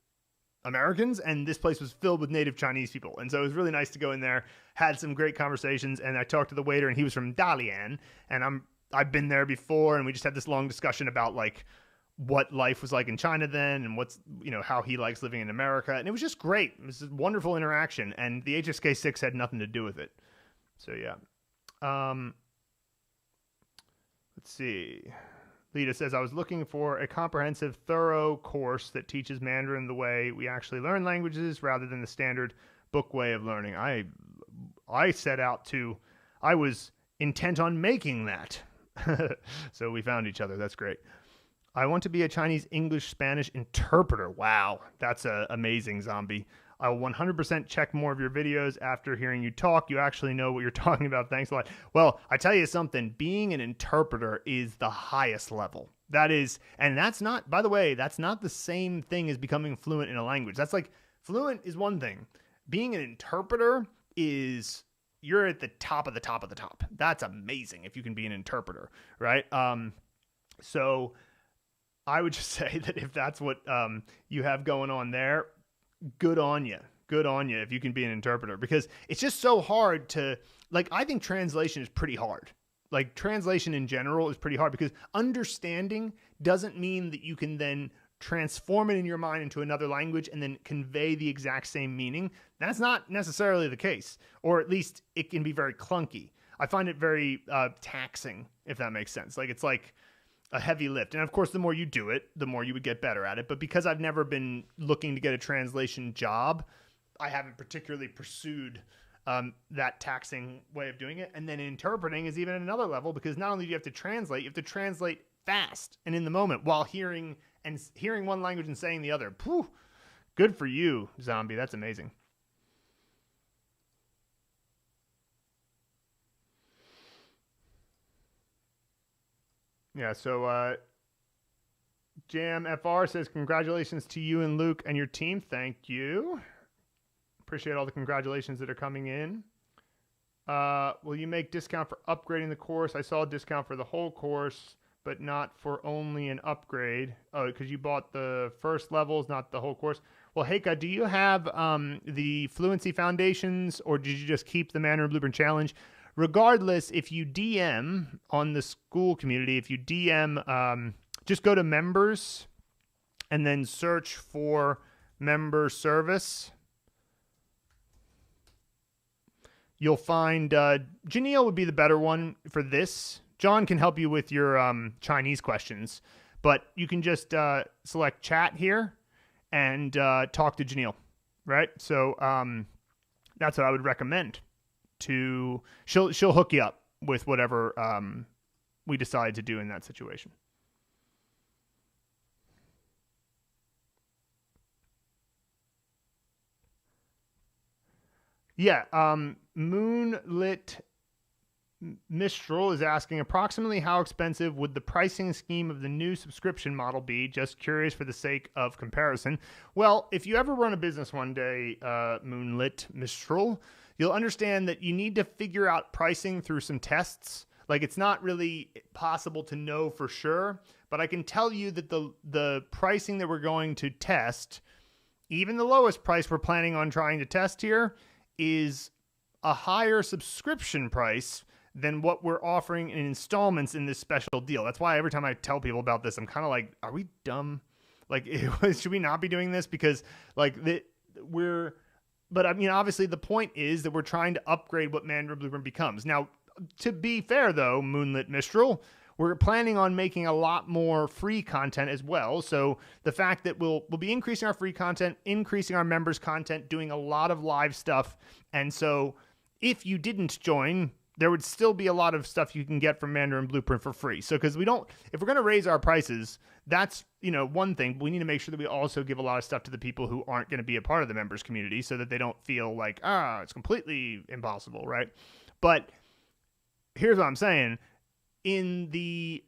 Americans, and this place was filled with native Chinese people. And so it was really nice to go in there, had some great conversations. And I talked to the waiter, and he was from Dalian, and I've been there before. And we just had this long discussion about like what life was like in China then, and what's, you know, how he likes living in America. And it was just great. It was a wonderful interaction. And the HSK 6 had nothing to do with it. So yeah. Let's see. Lita says, I was looking for a comprehensive, thorough course that teaches Mandarin the way we actually learn languages rather than the standard book way of learning. I set out to, I was intent on making that. So we found each other. That's great. I want to be a Chinese English Spanish interpreter. Wow. That's amazing, Zombie. I will 100% check more of your videos after hearing you talk. You actually know what you're talking about. Thanks a lot. Well, I tell you something, being an interpreter is the highest level. That is, and that's not, by the way, that's not the same thing as becoming fluent in a language. That's like, fluent is one thing. Being an interpreter is, you're at the top of the top of the top. That's amazing if you can be an interpreter, right? So I would just say that if that's what you have going on there, good on you. Good on you if you can be an interpreter, because it's just so hard to, like, I think translation is pretty hard. Like, translation in general is pretty hard because understanding doesn't mean that you can then transform it in your mind into another language and then convey the exact same meaning. That's not necessarily the case, or at least it can be very clunky. I find it very taxing, if that makes sense. Like, it's like a heavy lift. And of course, the more you do it, the more you would get better at it. But because I've never been looking to get a translation job, I haven't particularly pursued that taxing way of doing it. And then interpreting is even another level, because not only do you have to translate, you have to translate fast and in the moment while hearing one language and saying the other. Phew, good for you, Zombie. That's amazing. Yeah, so Jam FR says, congratulations to you and Luke and your team. Thank you. Appreciate all the congratulations that are coming in. Will you make discount for upgrading the course? I saw a discount for the whole course, but not for only an upgrade. Oh, because you bought the first levels, not the whole course. Well, Heika, do you have the Fluency Foundations, or did you just keep the Mandarin Blueprint Challenge? Regardless, if you DM on the school community, if you DM, just go to members and then search for member service. You'll find Janelle would be the better one for this. John can help you with your Chinese questions, but you can just select chat here and talk to Janelle, right? So that's what I would recommend. She'll hook you up with whatever we decide to do in that situation. Yeah, Moonlit Mistral is asking, approximately how expensive would the pricing scheme of the new subscription model be? Just curious for the sake of comparison. Well, if you ever run a business one day, Moonlit Mistral, you'll understand that you need to figure out pricing through some tests. Like, it's not really possible to know for sure, but I can tell you that the pricing that we're going to test, even the lowest price we're planning on trying to test here, is a higher subscription price than what we're offering in installments in this special deal. That's why every time I tell people about this, I'm kind of like, are we dumb? Like, should we not be doing this? Because like but I mean, obviously the point is that we're trying to upgrade what Mandarin Blueprint becomes. Now, to be fair though, Moonlit Mistral, we're planning on making a lot more free content as well. So the fact that we'll be increasing our free content, increasing our members' content, doing a lot of live stuff. And so if you didn't join, there would still be a lot of stuff you can get from Mandarin Blueprint for free. So because if we're going to raise our prices, that's, one thing. But we need to make sure that we also give a lot of stuff to the people who aren't going to be a part of the members community, so that they don't feel like, it's completely impossible, right? But here's what I'm saying. In the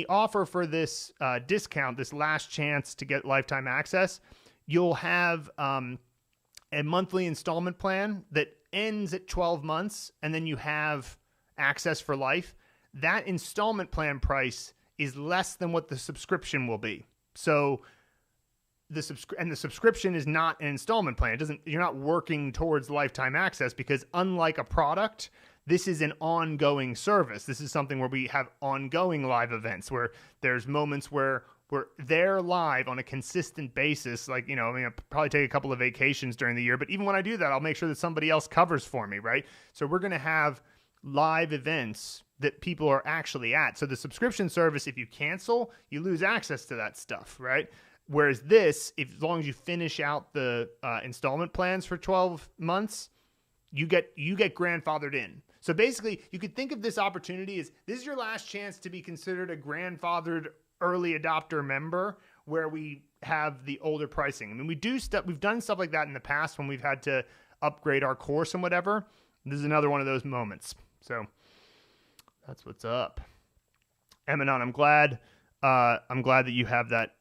offer for this discount, this last chance to get lifetime access, you'll have a monthly installment plan that ends at 12 months, and then you have access for life. That installment plan price is less than what the subscription will be. So the subscription is not an installment plan. You're not working towards lifetime access, because unlike a product, this is an ongoing service. This is something where we have ongoing live events, where there's moments where we're there live on a consistent basis. Like, I'll probably take a couple of vacations during the year, but even when I do that, I'll make sure that somebody else covers for me, right? So we're going to have live events that people are actually at. So the subscription service, if you cancel, you lose access to that stuff, right? Whereas this, as long as you finish out the installment plans for 12 months, you get grandfathered in. So basically, you could think of this opportunity as, this is your last chance to be considered a grandfathered early adopter member, where we have the older pricing. I mean, we've done stuff like that in the past when we've had to upgrade our course and whatever. This is another one of those moments. So that's what's up. Emanon, I'm glad that you have that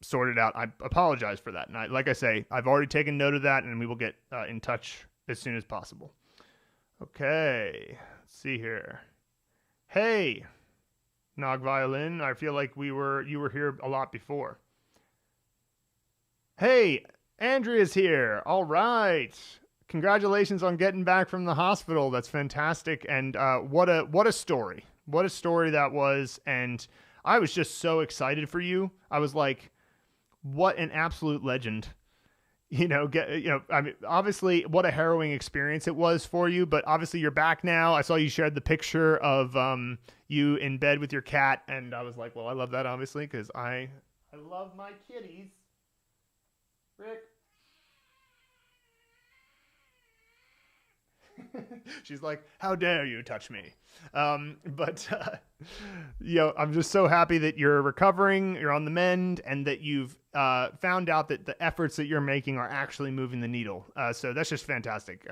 sorted out. I apologize for that. And like I say, I've already taken note of that, and we will get in touch as soon as possible. Okay, let's see here. Hey, Nog Violin, I feel like you were here a lot before. Hey, Andrea's here. All right. Congratulations on getting back from the hospital. That's fantastic. And what a story. What a story that was. And I was just so excited for you. I was like, what an absolute legend. I mean, obviously what a harrowing experience it was for you, but obviously you're back now. I saw you shared the picture of you in bed with your cat, and I was like, well, I love that, obviously, because I love my kitties. Rick. She's like, how dare you touch me? I'm just so happy that you're recovering, you're on the mend, and that you've found out that the efforts that you're making are actually moving the needle. So that's just fantastic.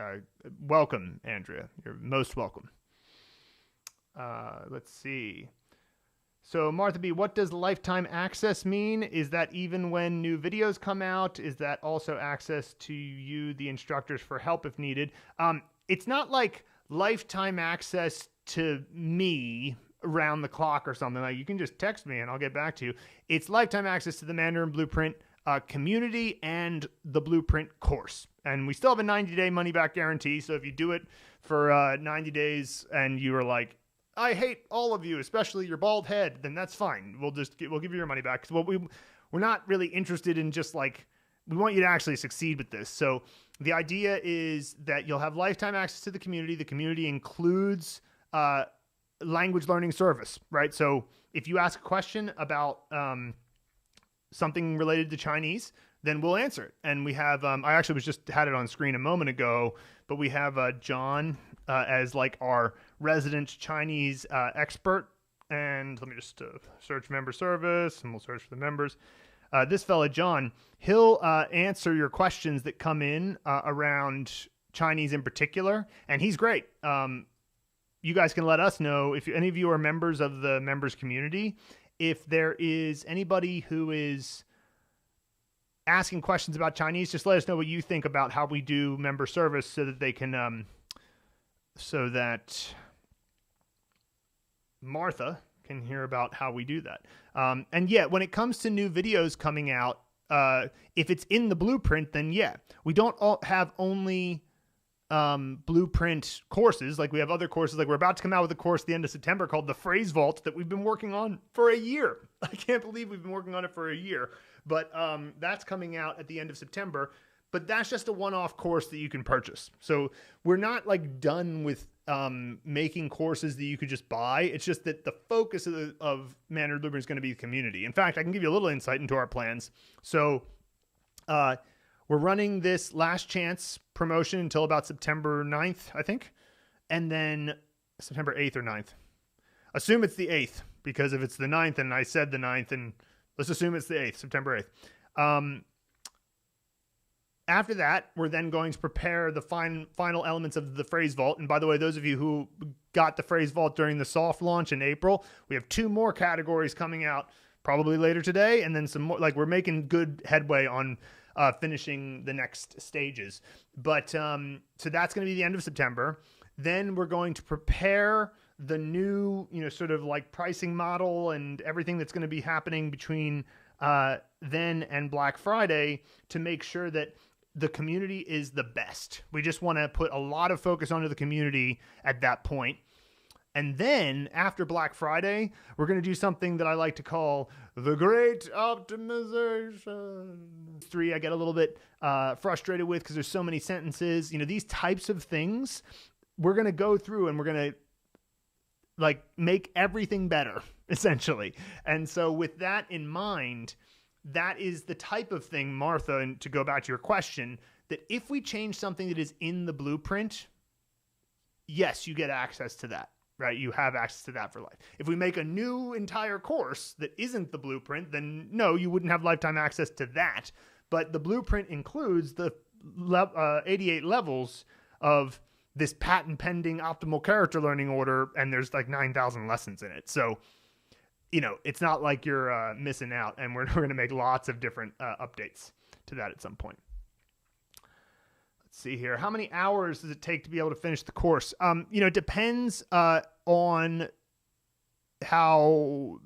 Welcome, Andrea. You're most welcome. Let's see. So Martha B, what does lifetime access mean? Is that even when new videos come out? Is that also access to you, the instructors, for help if needed? It's not like lifetime access to me around the clock or something. Like, you can just text me and I'll get back to you. It's lifetime access to the Mandarin Blueprint community and the Blueprint course. And we still have a 90-day money-back guarantee. So if you do it for 90 days and you are like, I hate all of you, especially your bald head, then that's fine. We'll give you your money back. Because we're not really interested in just like, we want you to actually succeed with this. So the idea is that you'll have lifetime access to the community. The community includes language learning service, right? So if you ask a question about something related to Chinese, then we'll answer it. And we have, I actually just had it on screen a moment ago, but we have John as like our resident Chinese expert. And let me just search member service, and we'll search for the members. This fella, John, he'll answer your questions that come in around Chinese in particular, and he's great. You guys can let us know if any of you are members of the members community. If there is anybody who is asking questions about Chinese, just let us know what you think about how we do member service so that they can, so that Martha can hear about how we do that. And yeah, when it comes to new videos coming out, if it's in the Blueprint, then yeah, we don't have only Blueprint courses. Like, we have other courses. Like, we're about to come out with a course at the end of September called the Phrase Vault that we've been working on for a year. I can't believe we've been working on it for a year, but that's coming out at the end of September. But that's just a one-off course that you can purchase. So we're not like done with making courses that you could just buy. It's just that the focus of Mandarin Blueprint is going to be the community. In fact, I can give you a little insight into our plans. So we're running this last chance promotion until about September 9th, I think. And then September 8th or 9th. Assume it's the 8th, because if it's the 9th and I said the 9th, and let's assume it's the 8th, September 8th. After that, we're then going to prepare the final elements of the Phrase Vault. And by the way, those of you who got the Phrase Vault during the soft launch in April, we have 2 more categories coming out probably later today. And then some more, like, we're making good headway on finishing the next stages. But so that's going to be the end of September. Then we're going to prepare the new, sort of like pricing model and everything that's going to be happening between then and Black Friday to make sure that the community is the best. We just want to put a lot of focus onto the community at that point. And then after Black Friday, we're going to do something that I like to call the Great Optimization. 3, I get a little bit frustrated with because there's so many sentences. These types of things, we're going to go through and we're going to like make everything better, essentially. And so with that in mind, that is the type of thing, Martha, and to go back to your question, that if we change something that is in the Blueprint, yes, you get access to that, right? You have access to that for life. If we make a new entire course that isn't the Blueprint, then no, you wouldn't have lifetime access to that. But the Blueprint includes the 88 levels of this patent pending optimal character learning order, and there's like 9,000 lessons in it. So, it's not like you're missing out, and we're going to make lots of different updates to that at some point. Let's see here. How many hours does it take to be able to finish the course? It depends on how,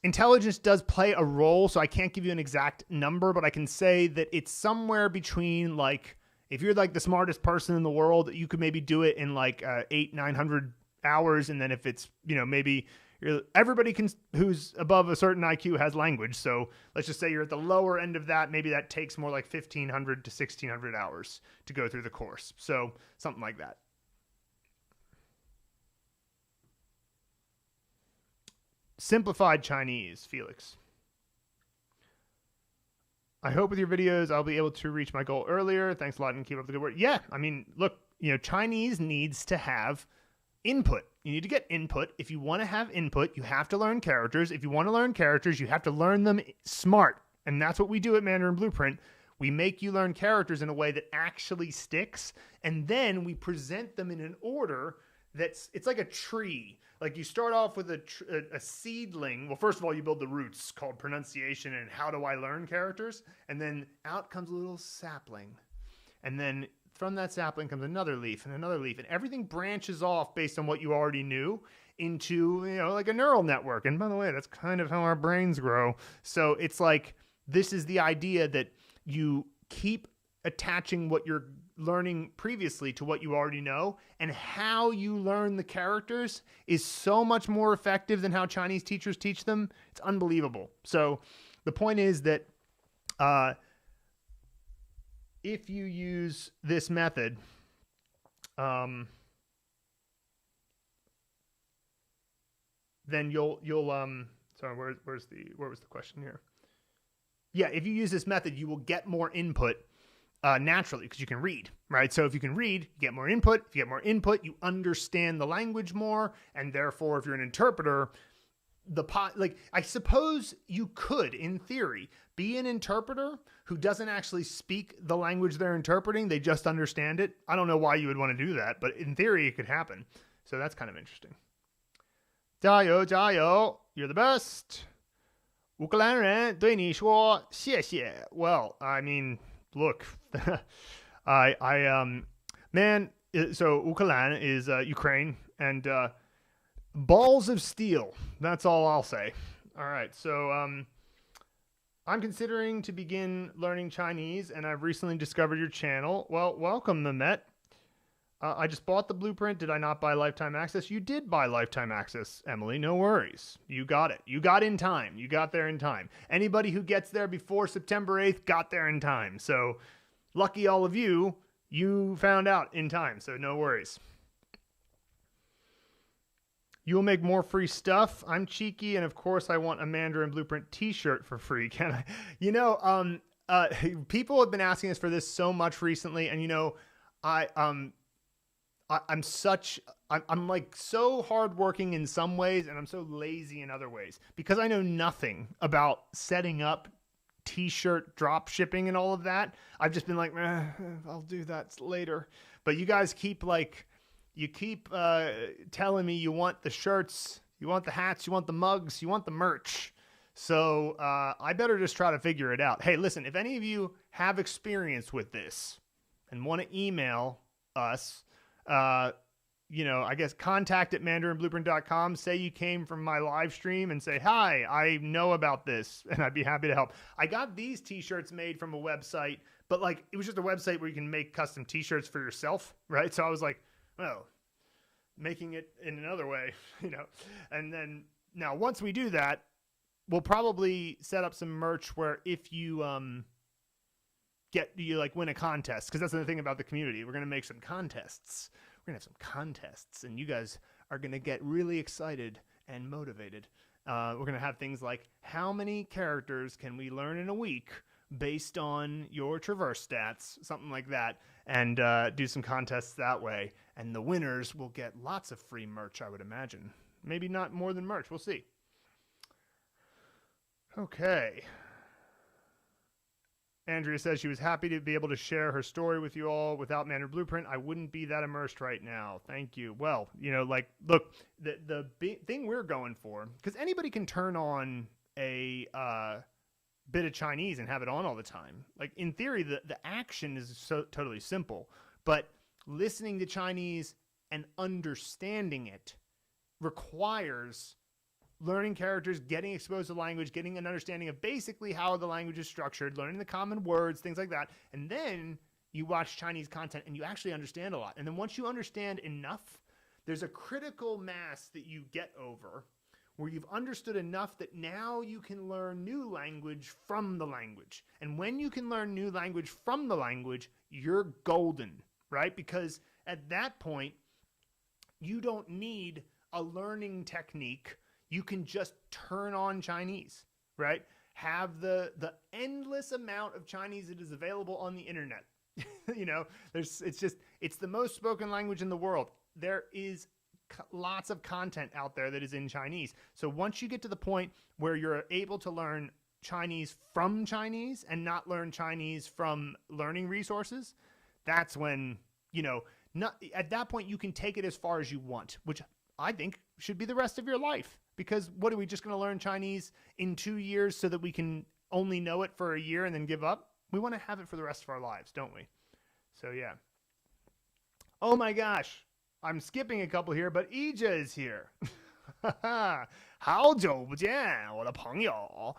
intelligence does play a role, so I can't give you an exact number, but I can say that it's somewhere between, like, if you're like the smartest person in the world, you could maybe do it in like 800-900 hours. And then if it's, maybe everybody who's above a certain IQ has language. So let's just say you're at the lower end of that. Maybe that takes more like 1,500 to 1,600 hours to go through the course. So something like that. Simplified Chinese, Felix. I hope with your videos I'll be able to reach my goal earlier. Thanks a lot and keep up the good work. Yeah, I mean, look, Chinese needs to have input. You need to get input. If you want to have input, you have to learn characters. If you want to learn characters, you have to learn them smart. And that's what we do at Mandarin Blueprint. We make you learn characters in a way that actually sticks, and then we present them in an order it's like a tree. Like you start off with a seedling. Well, first of all, you build the roots called pronunciation and how do I learn characters? And then out comes a little sapling. And then from that sapling comes another leaf and another leaf. And everything branches off based on what you already knew into, like a neural network. And by the way, that's kind of how our brains grow. So it's like, this is the idea that you keep attaching what you're learning previously to what you already know, and how you learn the characters is so much more effective than how Chinese teachers teach them. It's unbelievable. So the point is that if you use this method, then you'll sorry, where was the question here? Yeah, if you use this method, you will get more input naturally, because you can read, right? So if you can read, you get more input. If you get more input, you understand the language more, and therefore, if you're an interpreter, I suppose you could, in theory, be an interpreter who doesn't actually speak the language they're interpreting. They just understand it. I don't know why you would want to do that, but in theory, it could happen. So that's kind of interesting. 加油加油 You're the best. 乌克兰人对你说谢谢. Well, I mean, look, man, so Ukraine is Ukraine, and balls of steel. That's all I'll say. All right, so I'm considering to begin learning Chinese, and I've recently discovered your channel. Well, welcome, Mehmet. I just bought the blueprint. Did I not buy lifetime access? You did buy lifetime access, Emily. No worries. You got it. You got in time. You got there in time. Anybody who gets there before September 8th got there in time. So lucky all of you, you found out in time. So no worries. You will make more free stuff. I'm cheeky, and of course I want a Mandarin Blueprint t-shirt for free. Can I? People have been asking us for this so much recently, and I'm like so hardworking in some ways, and I'm so lazy in other ways, because I know nothing about setting up t-shirt drop shipping and all of that. I've just been like, I'll do that later. But you guys keep telling me you want the shirts, you want the hats, you want the mugs, you want the merch. So I better just try to figure it out. Hey, listen, if any of you have experience with this and want to email us, I guess contact at mandarinblueprint.com. Say you came from my live stream and say, hi, I know about this, and I'd be happy to help. I got these t-shirts made from a website, but it was just a website where you can make custom t-shirts for yourself, right? So I was like, well, making it in another way, and then now once we do that, we'll probably set up some merch where if you, win a contest, because that's the thing about the community. We're going to make some contests. We're going to have some contests, and you guys are going to get really excited and motivated. We're going to have things like, how many characters can we learn in a week based on your traverse stats, something like that, and do some contests that way. And the winners will get lots of free merch, I would imagine. Maybe not more than merch. We'll see. Okay. Andrea says she was happy to be able to share her story with you all. Without Mandarin Blueprint, I wouldn't be that immersed right now. Thank you. Well, look, the thing we're going for, because anybody can turn on a bit of Chinese and have it on all the time. Like, in theory, the action is so totally simple, but listening to Chinese and understanding it requires learning characters, getting exposed to language, getting an understanding of basically how the language is structured, learning the common words, things like that. And then you watch Chinese content and you actually understand a lot. And then once you understand enough, there's a critical mass that you get over where you've understood enough that now you can learn new language from the language. And when you can learn new language from the language, you're golden, right? Because at that point, you don't need a learning technique. You can just turn on Chinese, right? Have the endless amount of Chinese that is available on the internet. You know, it's the most spoken language in the world. There is lots of content out there that is in Chinese. So once you get to the point where you're able to learn Chinese from Chinese and not learn Chinese from learning resources, that's when, you know, at that point you can take it as far as you want, which I think should be the rest of your life. Because what are we just going to learn Chinese in 2 years so that we can only know it for a year and then give up? We want to have it for the rest of our lives, don't we? So yeah. Oh my gosh. I'm skipping a couple here, but Ija is here. 好久不见，我的朋友.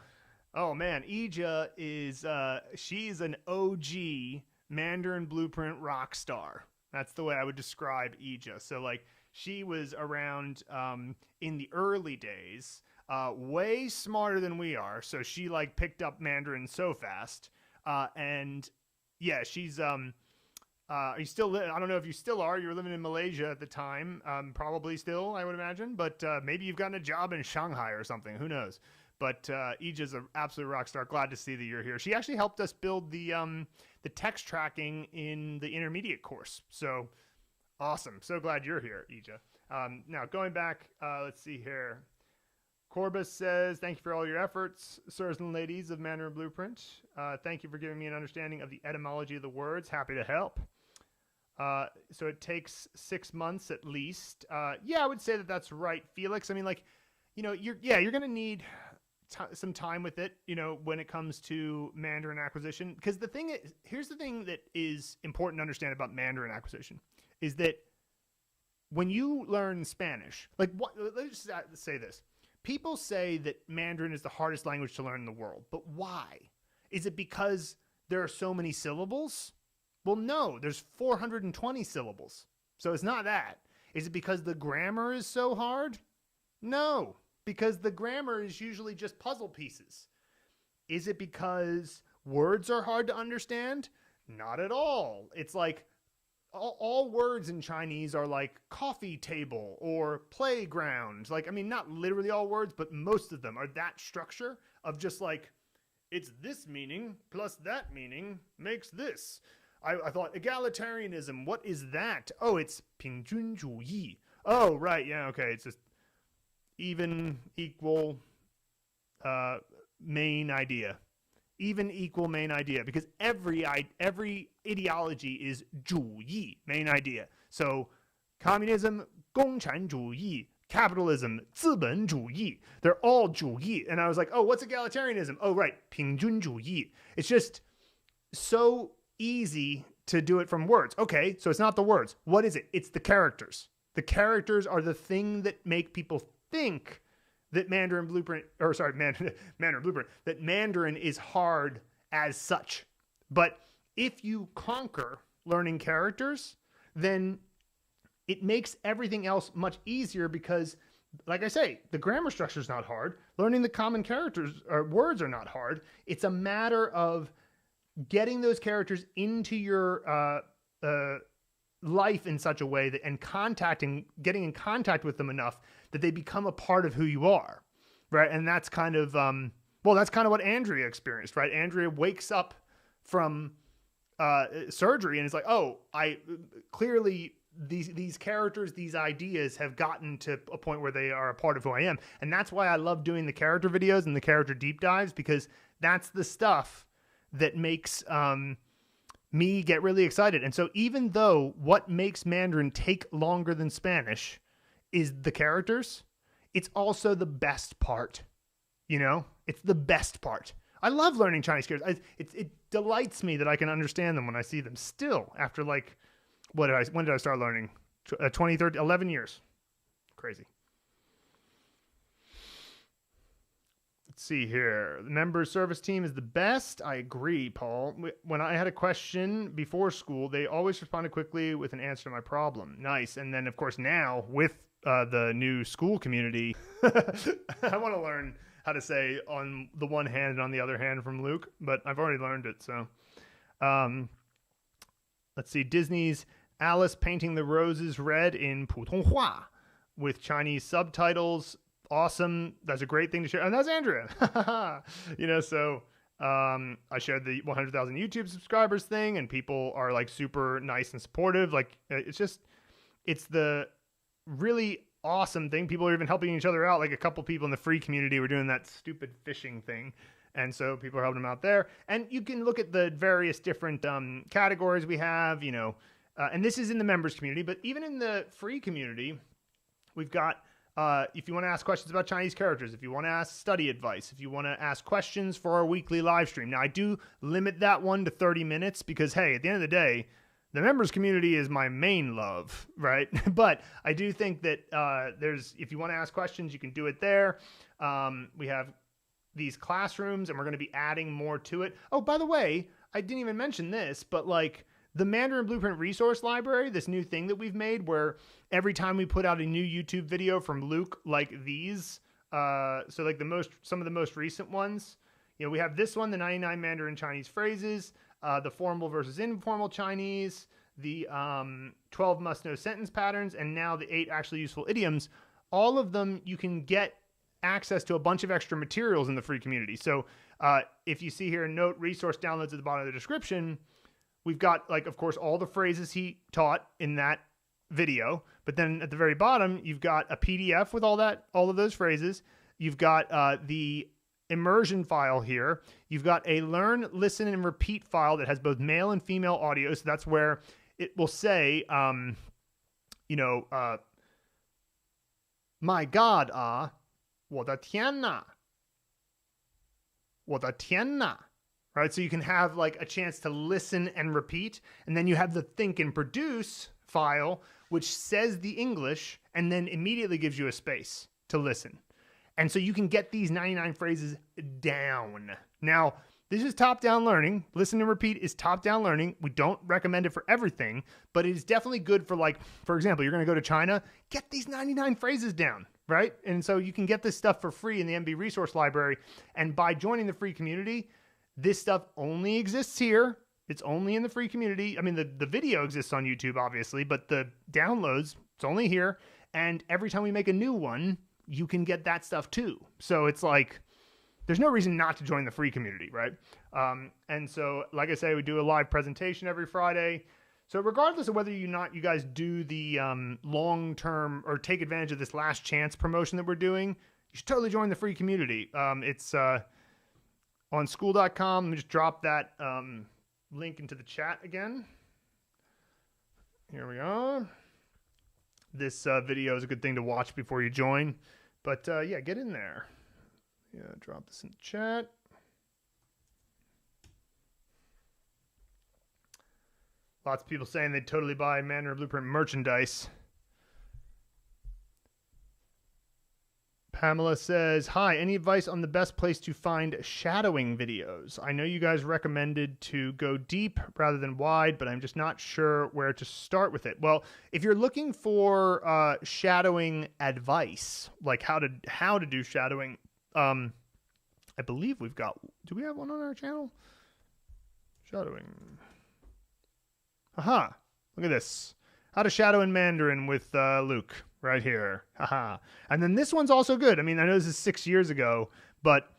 Oh man, Ija is she's an OG Mandarin Blueprint rock star. That's the way I would describe Ija. So like she was around in the early days, way smarter than we are. So she like picked up Mandarin so fast. And yeah, she's you still I don't know if you still are. You were living in Malaysia at the time, probably still, I would imagine. But maybe you've gotten a job in Shanghai or something. Who knows? But Ija's an absolute rock star. Glad to see that you're here. She actually helped us build the text tracking in the intermediate course. So awesome. So glad you're here, Ija. Now going back, let's see here. Corbus says, thank you for all your efforts, sirs and ladies of Mandarin Blueprint. Thank you for giving me an understanding of the etymology of the words. Happy to help. So it takes 6 months at least. Yeah, I would say that that's right, Felix. I mean, like, you know, you're going to need some time with it, you know, when it comes to Mandarin acquisition. Because the thing is, here's the thing that is important to understand about Mandarin acquisition is that when you learn Spanish, like what, let's just say this. People say that Mandarin is the hardest language to learn in the world, but why? Is it because there are so many syllables? Well, no, there's 420 syllables. So it's not that. Is it because the grammar is so hard? No, because the grammar is usually just puzzle pieces. Is it because words are hard to understand? Not at all. It's like all words in Chinese are like coffee table or playground. Like, I mean, not literally all words, but most of them are that structure of just like, it's this meaning plus that meaning makes this. I thought egalitarianism, what is that? Oh, it's 平均主义. Oh, right. Yeah. Okay. It's just even, equal, main idea. Even, equal, main idea. Because every ideology is 主义, main idea. So communism, 共产主义, capitalism, 资本主义. They're all 主义. And I was like, oh, what's egalitarianism? Oh, right. 平均主义. It's just so easy to do it from words. Okay, so it's not the words. What is it? It's the characters. The characters are the thing that make people think that Mandarin Blueprint that Mandarin is hard as such. But if you conquer learning characters, then it makes everything else much easier because, like I say, the grammar structure is not hard. Learning the common characters or words are not hard. It's a matter of getting those characters into your life in such a way that getting in contact with them enough that they become a part of who you are, right? And that's kind of that's kind of what Andrea experienced, right? Andrea wakes up from surgery and is like, oh, I clearly these characters, these ideas have gotten to a point where they are a part of who I am, and that's why I love doing the character videos and the character deep dives, because that's the stuff that makes me get really excited. And so even though what makes Mandarin take longer than Spanish is the characters, it's also the best part. You know, it's the best part. I love learning Chinese characters. It delights me that I can understand them when I see them still after like, when did I start learning? 2013, 11 years. Crazy. Let's see here. The member service team is the best. I agree, Paul. When I had a question before school, they always responded quickly with an answer to my problem. Nice. And then, of course, now with the new school community. I want to learn how to say on the one hand and on the other hand from Luke, but I've already learned it. So, let's see. Disney's Alice Painting the Roses Red in 普通话 with Chinese subtitles. Awesome. That's a great thing to share. And that's Andrea. So I shared the 100,000 YouTube subscribers thing, and people are like super nice and supportive. Like it's the really awesome thing. People are even helping each other out. Like a couple people in the free community were doing that stupid fishing thing. And so people are helping them out there. And you can look at the various different categories we have, and this is in the members community, but even in the free community, we've got, if you want to ask questions about Chinese characters, if you want to ask study advice, if you want to ask questions for our weekly live stream. Now, I do limit that one to 30 minutes because, hey, at the end of the day, the members community is my main love, right? But I do think that if you want to ask questions, you can do it there. We have these classrooms, and we're going to be adding more to it. Oh, by the way, I didn't even mention this, but like the Mandarin Blueprint Resource Library, this new thing that we've made where every time we put out a new YouTube video from Luke, like these, so like some of the most recent ones, we have this one, the 99 Mandarin Chinese phrases, the formal versus informal Chinese, the 12 must-know sentence patterns, and now the 8 actually useful idioms. All of them, you can get access to a bunch of extra materials in the free community. So if you see here, note resource downloads at the bottom of the description, we've got, like, of course, all the phrases he taught in that video. But then at the very bottom, you've got a PDF with all of those phrases. You've got the immersion file here. You've got a learn, listen, and repeat file that has both male and female audio. So that's where it will say, my God, 我的天哪. 我的天哪. Right? So you can have like a chance to listen and repeat. And then you have the think and produce file, which says the English and then immediately gives you a space to listen. And so you can get these 99 phrases down. Now, this is top-down learning. Listen and repeat is top-down learning. We don't recommend it for everything, but it is definitely good for, like, for example, you're going to go to China, get these 99 phrases down, right? And so you can get this stuff for free in the MB Resource Library. And by joining the free community, this stuff only exists here. It's only in the free community. I mean, the video exists on YouTube, obviously, but the downloads, it's only here. And every time we make a new one, you can get that stuff too. So it's like, there's no reason not to join the free community, right? And so, like I say, we do a live presentation every Friday. So regardless of whether you guys do the long-term or take advantage of this last chance promotion that we're doing, you should totally join the free community. It's on school.com. Let me just drop that link into the chat again. Here we are. This video is a good thing to watch before you join. But yeah, get in there. Yeah, drop this in the chat. Lots of people saying they'd totally buy Mandarin Blueprint merchandise. Pamela says, hi, any advice on the best place to find shadowing videos? I know you guys recommended to go deep rather than wide, but I'm just not sure where to start with it. Well, if you're looking for shadowing advice, like how to do shadowing, I believe we've got, do we have one on our channel? Shadowing. Aha, look at this. How to shadow in Mandarin with Luke. Right here. Haha. And then this one's also good. I mean, I know this is 6 years ago, but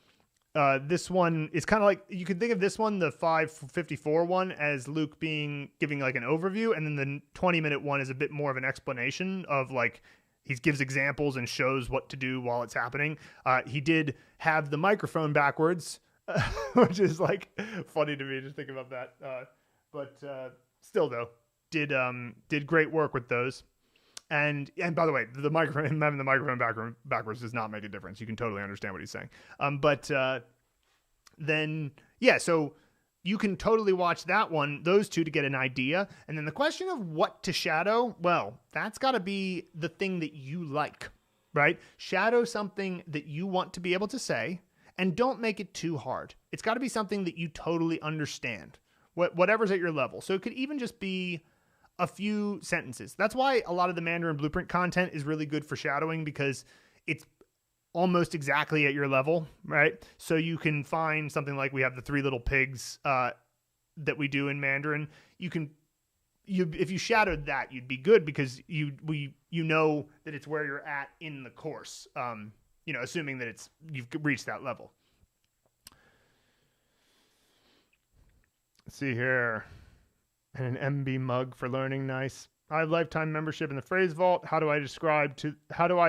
this one is kind of like, you could think of this one, the 554 one, as Luke giving like an overview. And then the 20-minute one is a bit more of an explanation of like, he gives examples and shows what to do while it's happening. He did have the microphone backwards, which is like funny to me just thinking about that. But still though, did great work with those. And by the way, having the microphone backwards does not make a difference. You can totally understand what he's saying. Then, yeah, so you can totally watch that one, those two, to get an idea. And then the question of what to shadow, well, that's got to be the thing that you like, right? Shadow something that you want to be able to say, and don't make it too hard. It's got to be something that you totally understand, whatever's at your level. So it could even just be a few sentences. That's why a lot of the Mandarin Blueprint content is really good for shadowing, because it's almost exactly at your level, right? So you can find something like we have the 3 little pigs that we do in Mandarin. If you shadowed that, you'd be good, because you know that it's where you're at in the course. Assuming that you've reached that level. Let's see here. And an MB mug for learning. Nice. I have lifetime membership in the Phrase Vault. How do I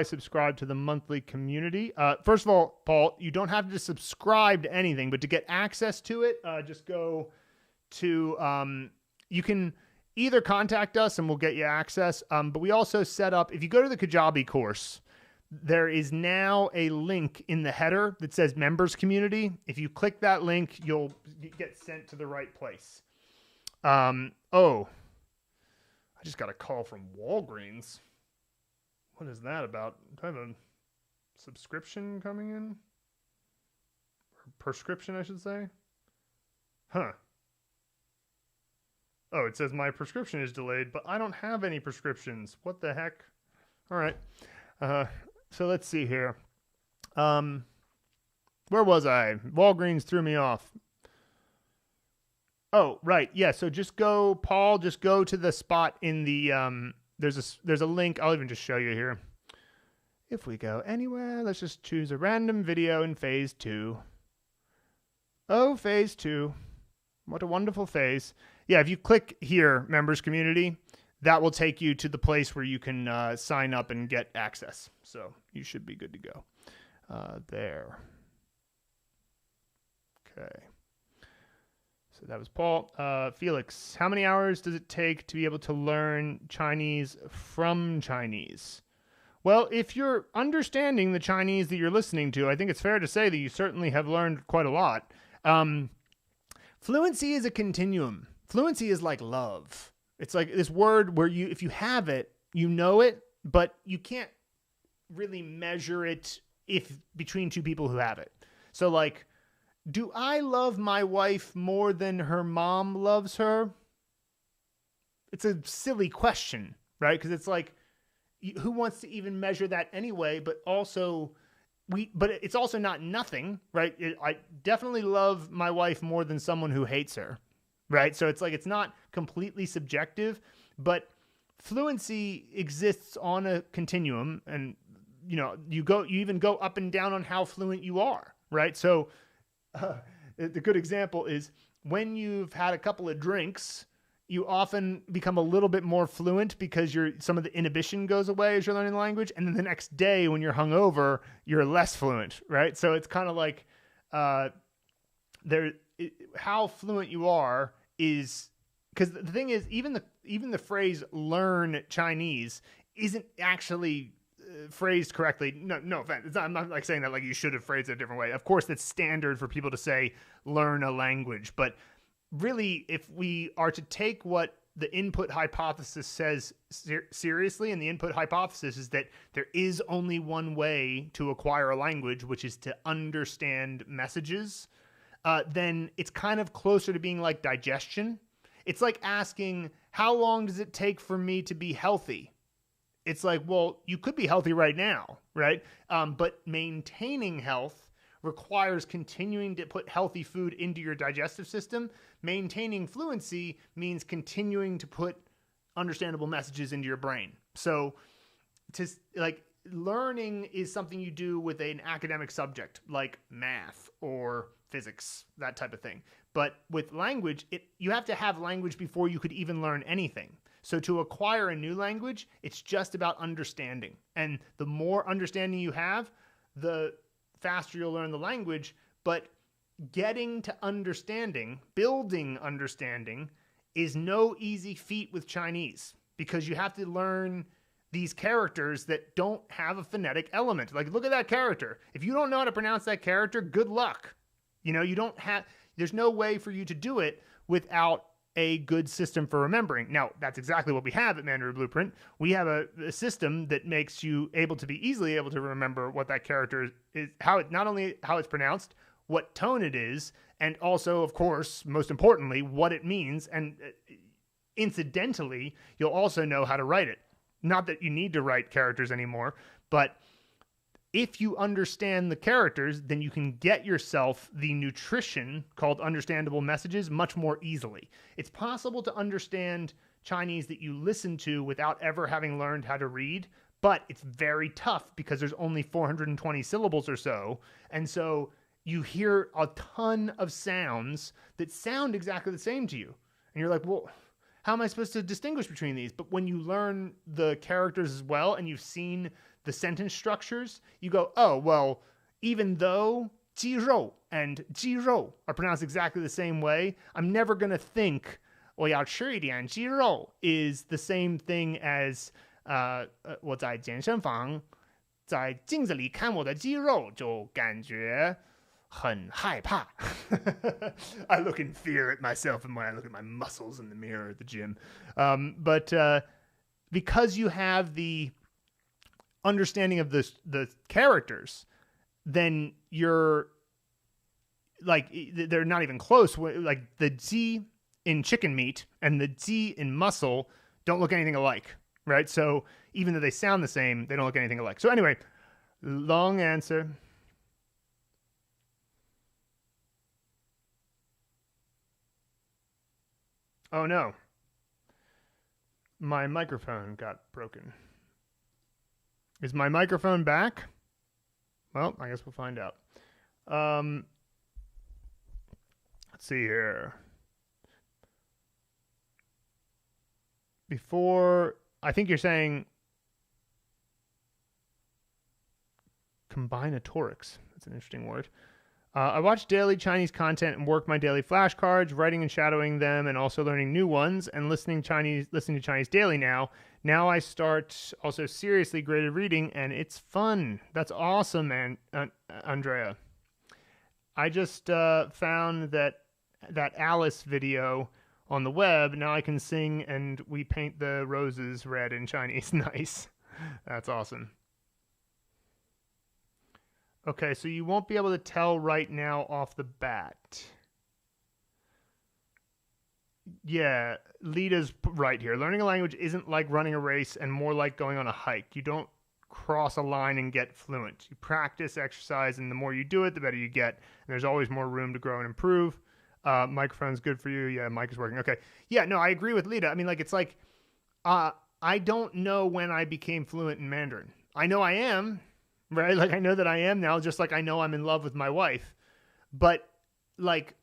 subscribe to the monthly community? First of all, Paul, you don't have to subscribe to anything, but to get access to it, just go to, you can either contact us and we'll get you access. But we also set up, if you go to the Kajabi course, there is now a link in the header that says members community. If you click that link, you'll get sent to the right place. I just got a call from Walgreens. What is that about? Do I have a subscription coming in? Or prescription, I should say. Huh. Oh, it says my prescription is delayed, but I don't have any prescriptions. What the heck? All right. So let's see here. Where was I? Walgreens threw me off. Oh, right. Yeah. So just go, Paul, just go to the spot in the, there's a link. I'll even just show you here. If we go anywhere, let's just choose a random video in phase 2. Oh, phase 2. What a wonderful phase. Yeah. If you click here, members community, that will take you to the place where you can sign up and get access. So you should be good to go. There. Okay. So that was Paul. Felix, how many hours does it take to be able to learn Chinese from Chinese? Well, if you're understanding the Chinese that you're listening to, I think it's fair to say that you certainly have learned quite a lot. Fluency is a continuum. Fluency is like love. It's like this word where if you have it, you know it, but you can't really measure it between two people who have it. So like, do I love my wife more than her mom loves her? It's a silly question, right? Because it's like, who wants to even measure that anyway? But it's also not nothing, right? I definitely love my wife more than someone who hates her, right? So it's like, it's not completely subjective, but fluency exists on a continuum, and you even go up and down on how fluent you are, right? So the good example is when you've had a couple of drinks, you often become a little bit more fluent because some of the inhibition goes away as you're learning the language. And then the next day when you're hungover, you're less fluent, right? So it's kind of like how fluent you are is, because the thing is, even the phrase "learn Chinese" isn't actually phrased correctly. No offense. I'm not like saying that like you should have phrased it a different way. Of course, that's standard for people to say learn a language. But really, if we are to take what the input hypothesis says seriously, and the input hypothesis is that there is only one way to acquire a language, which is to understand messages, then it's kind of closer to being like digestion. It's like asking, how long does it take for me to be healthy? It's like, well, you could be healthy right now, right? But maintaining health requires continuing to put healthy food into your digestive system. Maintaining fluency means continuing to put understandable messages into your brain. So learning is something you do with an academic subject like math or physics, that type of thing. But with language, you have to have language before you could even learn anything. So to acquire a new language, it's just about understanding. And the more understanding you have, the faster you'll learn the language. But getting to understanding, building understanding, is no easy feat with Chinese, because you have to learn these characters that don't have a phonetic element. Like, look at that character. If you don't know how to pronounce that character, good luck. There's no way for you to do it without a good system for remembering. Now, that's exactly what we have at Mandarin Blueprint. We have a system that makes you easily able to remember what that character is, not only how it's pronounced, what tone it is, and also, of course, most importantly, what it means. And incidentally, you'll also know how to write it. Not that you need to write characters anymore, but if you understand the characters, then you can get yourself the nutrition called understandable messages much more easily. It's possible to understand Chinese that you listen to without ever having learned how to read, but it's very tough because there's only 420 syllables or so. And so you hear a ton of sounds that sound exactly the same to you. And you're like, well, how am I supposed to distinguish between these? But when you learn the characters as well and you've seen the sentence structures, you go, oh, well, even though 鸡肉 and 鸡肉 are pronounced exactly the same way, I'm never going to think 我要吃一点鸡肉 is the same thing as 我在健身房在镜子里看我的肌肉就感觉很害怕. I look in fear at myself and when I look at my muscles in the mirror at the gym. But because you have the understanding of the characters, then you're like, they're not even close. Like the ji in chicken meat and the ji in muscle don't look anything alike, right? So even though they sound the same, they don't look anything alike. So anyway, long answer. Oh no, my microphone got broken. Is my microphone back? Well, I guess we'll find out. Let's see here. Before, I think you're saying combinatorics. That's an interesting word. I watch daily Chinese content and work my daily flashcards, writing and shadowing them, and also learning new ones, and listening to Chinese daily now. Now I start also seriously graded reading, and it's fun. That's awesome, man, Andrea. I just found that Alice video on the web. Now I can sing and we paint the roses red in Chinese. Nice. That's awesome. Okay, so you won't be able to tell right now off the bat. Yeah, Lita's right here. Learning a language isn't like running a race and more like going on a hike. You don't cross a line and get fluent. You practice, exercise, and the more you do it, the better you get. And there's always more room to grow and improve. Microphone's good for you. Yeah, mic is working. Okay. Yeah, no, I agree with Lita. I mean, like, it's like, I don't know when I became fluent in Mandarin. I know I am. Right? Like, I know that I am now, just like I know I'm in love with my wife. But, like,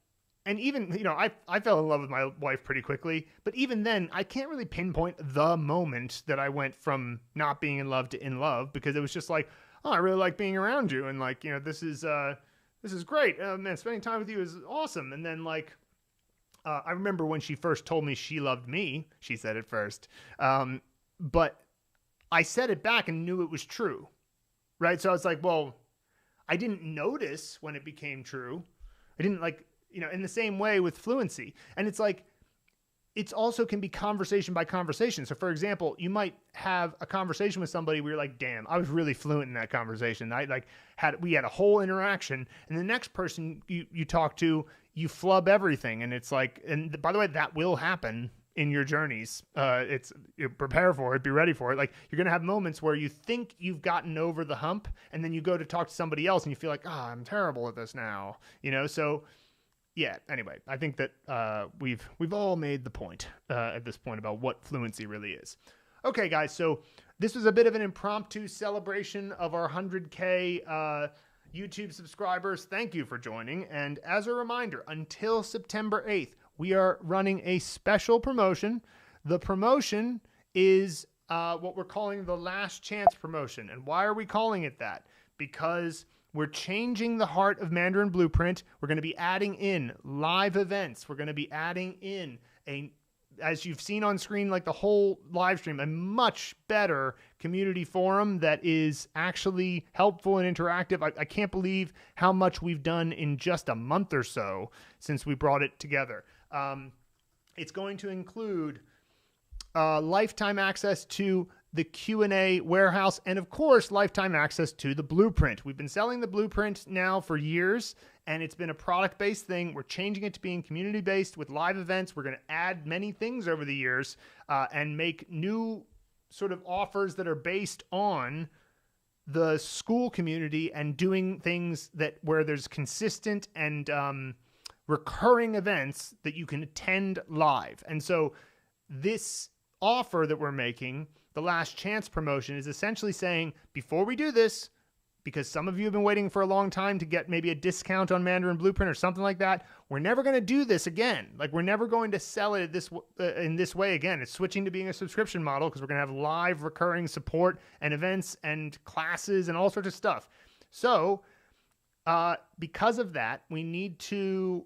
and even, you know, I fell in love with my wife pretty quickly. But even then, I can't really pinpoint the moment that I went from not being in love to in love, because it was just like, oh, I really like being around you. And, like, you know, this is great. Man, spending time with you is awesome. And then, like, I remember when she first told me she loved me. She said it first. But I said it back and knew it was true. Right. So I was like, well, I didn't notice when it became true. I didn't, like, you know, in the same way with fluency. And it's like, it's also can be conversation by conversation. So for example, you might have a conversation with somebody where you're like, damn, I was really fluent in that conversation. We had a whole interaction, and the next person you talk to, you flub everything. And it's like, and by the way, that will happen in your journeys. You prepare for it, be ready for it. Like, you're going to have moments where you think you've gotten over the hump, and then you go to talk to somebody else and you feel like, I'm terrible at this now, you know? So yeah, anyway, I think that we've all made the point at this point about what fluency really is. Okay, guys, so this was a bit of an impromptu celebration of our 100K YouTube subscribers. Thank you for joining. And as a reminder, until September 8th, we are running a special promotion. The promotion is what we're calling the Last Chance promotion. And why are we calling it that? Because we're changing the heart of Mandarin Blueprint. We're going to be adding in live events. We're going to be adding in as you've seen on screen, like the whole live stream, a much better community forum that is actually helpful and interactive. I can't believe how much we've done in just a month or so since we brought it together. It's going to include lifetime access to the Q&A warehouse, and of course, lifetime access to the blueprint. We've been selling the blueprint now for years, and it's been a product-based thing. We're changing it to being community-based with live events. We're going to add many things over the years and make new sort of offers that are based on the school community and doing things that where there's consistent and recurring events that you can attend live. And so this offer that we're making, the last chance promotion, is essentially saying, before we do this, because some of you have been waiting for a long time to get maybe a discount on Mandarin Blueprint or something like that, we're never going to do this again. Like, we're never going to sell it in this way again. It's switching to being a subscription model because we're going to have live recurring support and events and classes and all sorts of stuff. So because of that, we need to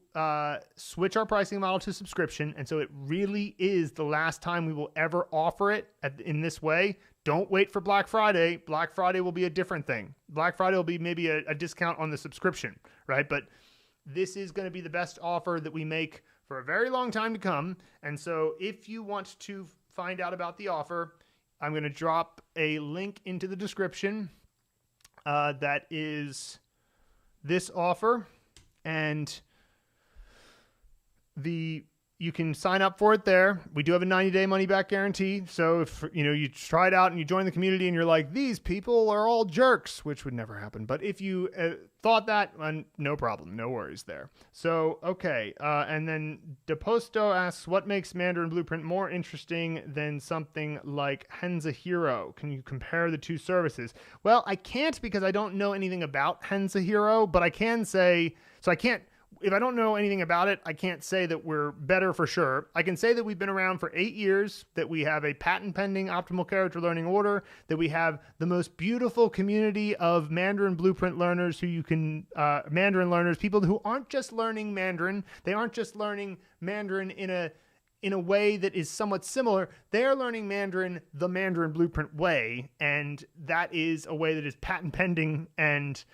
switch our pricing model to subscription. And so it really is the last time we will ever offer it in this way. Don't wait for Black Friday. Black Friday will be a different thing. Black Friday will be maybe a discount on the subscription, right? But this is going to be the best offer that we make for a very long time to come. And so if you want to find out about the offer, I'm going to drop a link into the description that is this offer, and you can sign up for it there. We do have a 90-day money-back guarantee. So if you try it out and you join the community and you're like, these people are all jerks, which would never happen. But if you thought that, no problem, no worries there. So, okay. And then Deposto asks, what makes Mandarin Blueprint more interesting than something like Henza Hero? Can you compare the two services? Well, I can't, because I don't know anything about Henza Hero, but I can say, if I don't know anything about it, I can't say that we're better for sure. I can say that we've been around for 8 years, that we have a patent-pending optimal character learning order, that we have the most beautiful community of Mandarin Blueprint learners Mandarin learners, people who aren't just learning Mandarin. They aren't just learning Mandarin in a way that is somewhat similar. They're learning Mandarin the Mandarin Blueprint way, and that is a way that is patent pending and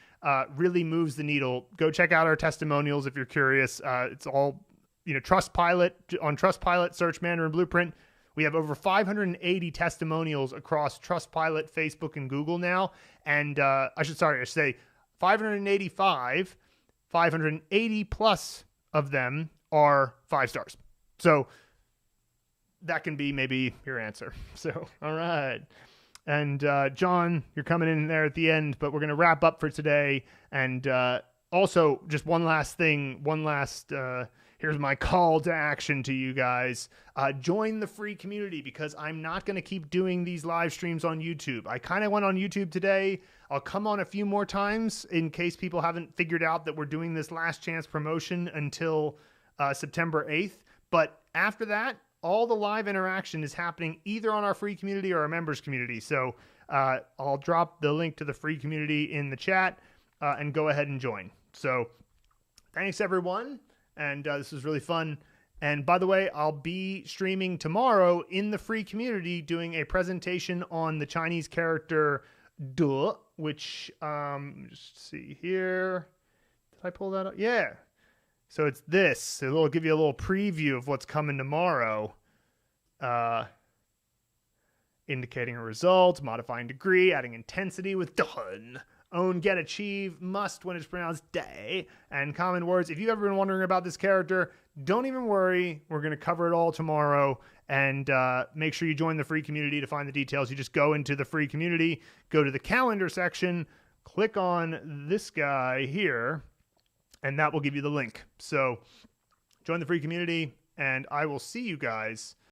really moves the needle. Go check out our testimonials if you're curious. It's all, Trustpilot. On Trustpilot, search Mandarin Blueprint. We have over 580 testimonials across Trustpilot, Facebook, and Google now. And I should say 585, 580 plus of them are 5 stars. So that can be maybe your answer. So, all right. And John, you're coming in there at the end, but we're going to wrap up for today. And also, just one last thing, here's my call to action to you guys. Join the free community, because I'm not going to keep doing these live streams on YouTube. I kind of went on YouTube today. I'll come on a few more times in case people haven't figured out that we're doing this last chance promotion until September 8th. But after that, all the live interaction is happening either on our free community or our members community. So I'll drop the link to the free community in the chat and go ahead and join. So thanks, everyone. And this was really fun. And by the way, I'll be streaming tomorrow in the free community doing a presentation on the Chinese character de, which, just see here. Did I pull that up? Yeah. So it's this. It'll give you a little preview of what's coming tomorrow. Indicating a result, modifying degree, adding intensity with done. Own, get, achieve, must when it's pronounced day, and common words. If you've ever been wondering about this character, don't even worry. We're going to cover it all tomorrow. And make sure you join the free community to find the details. You just go into the free community, go to the calendar section, click on this guy here, and that will give you the link. So join the free community, and I will see you guys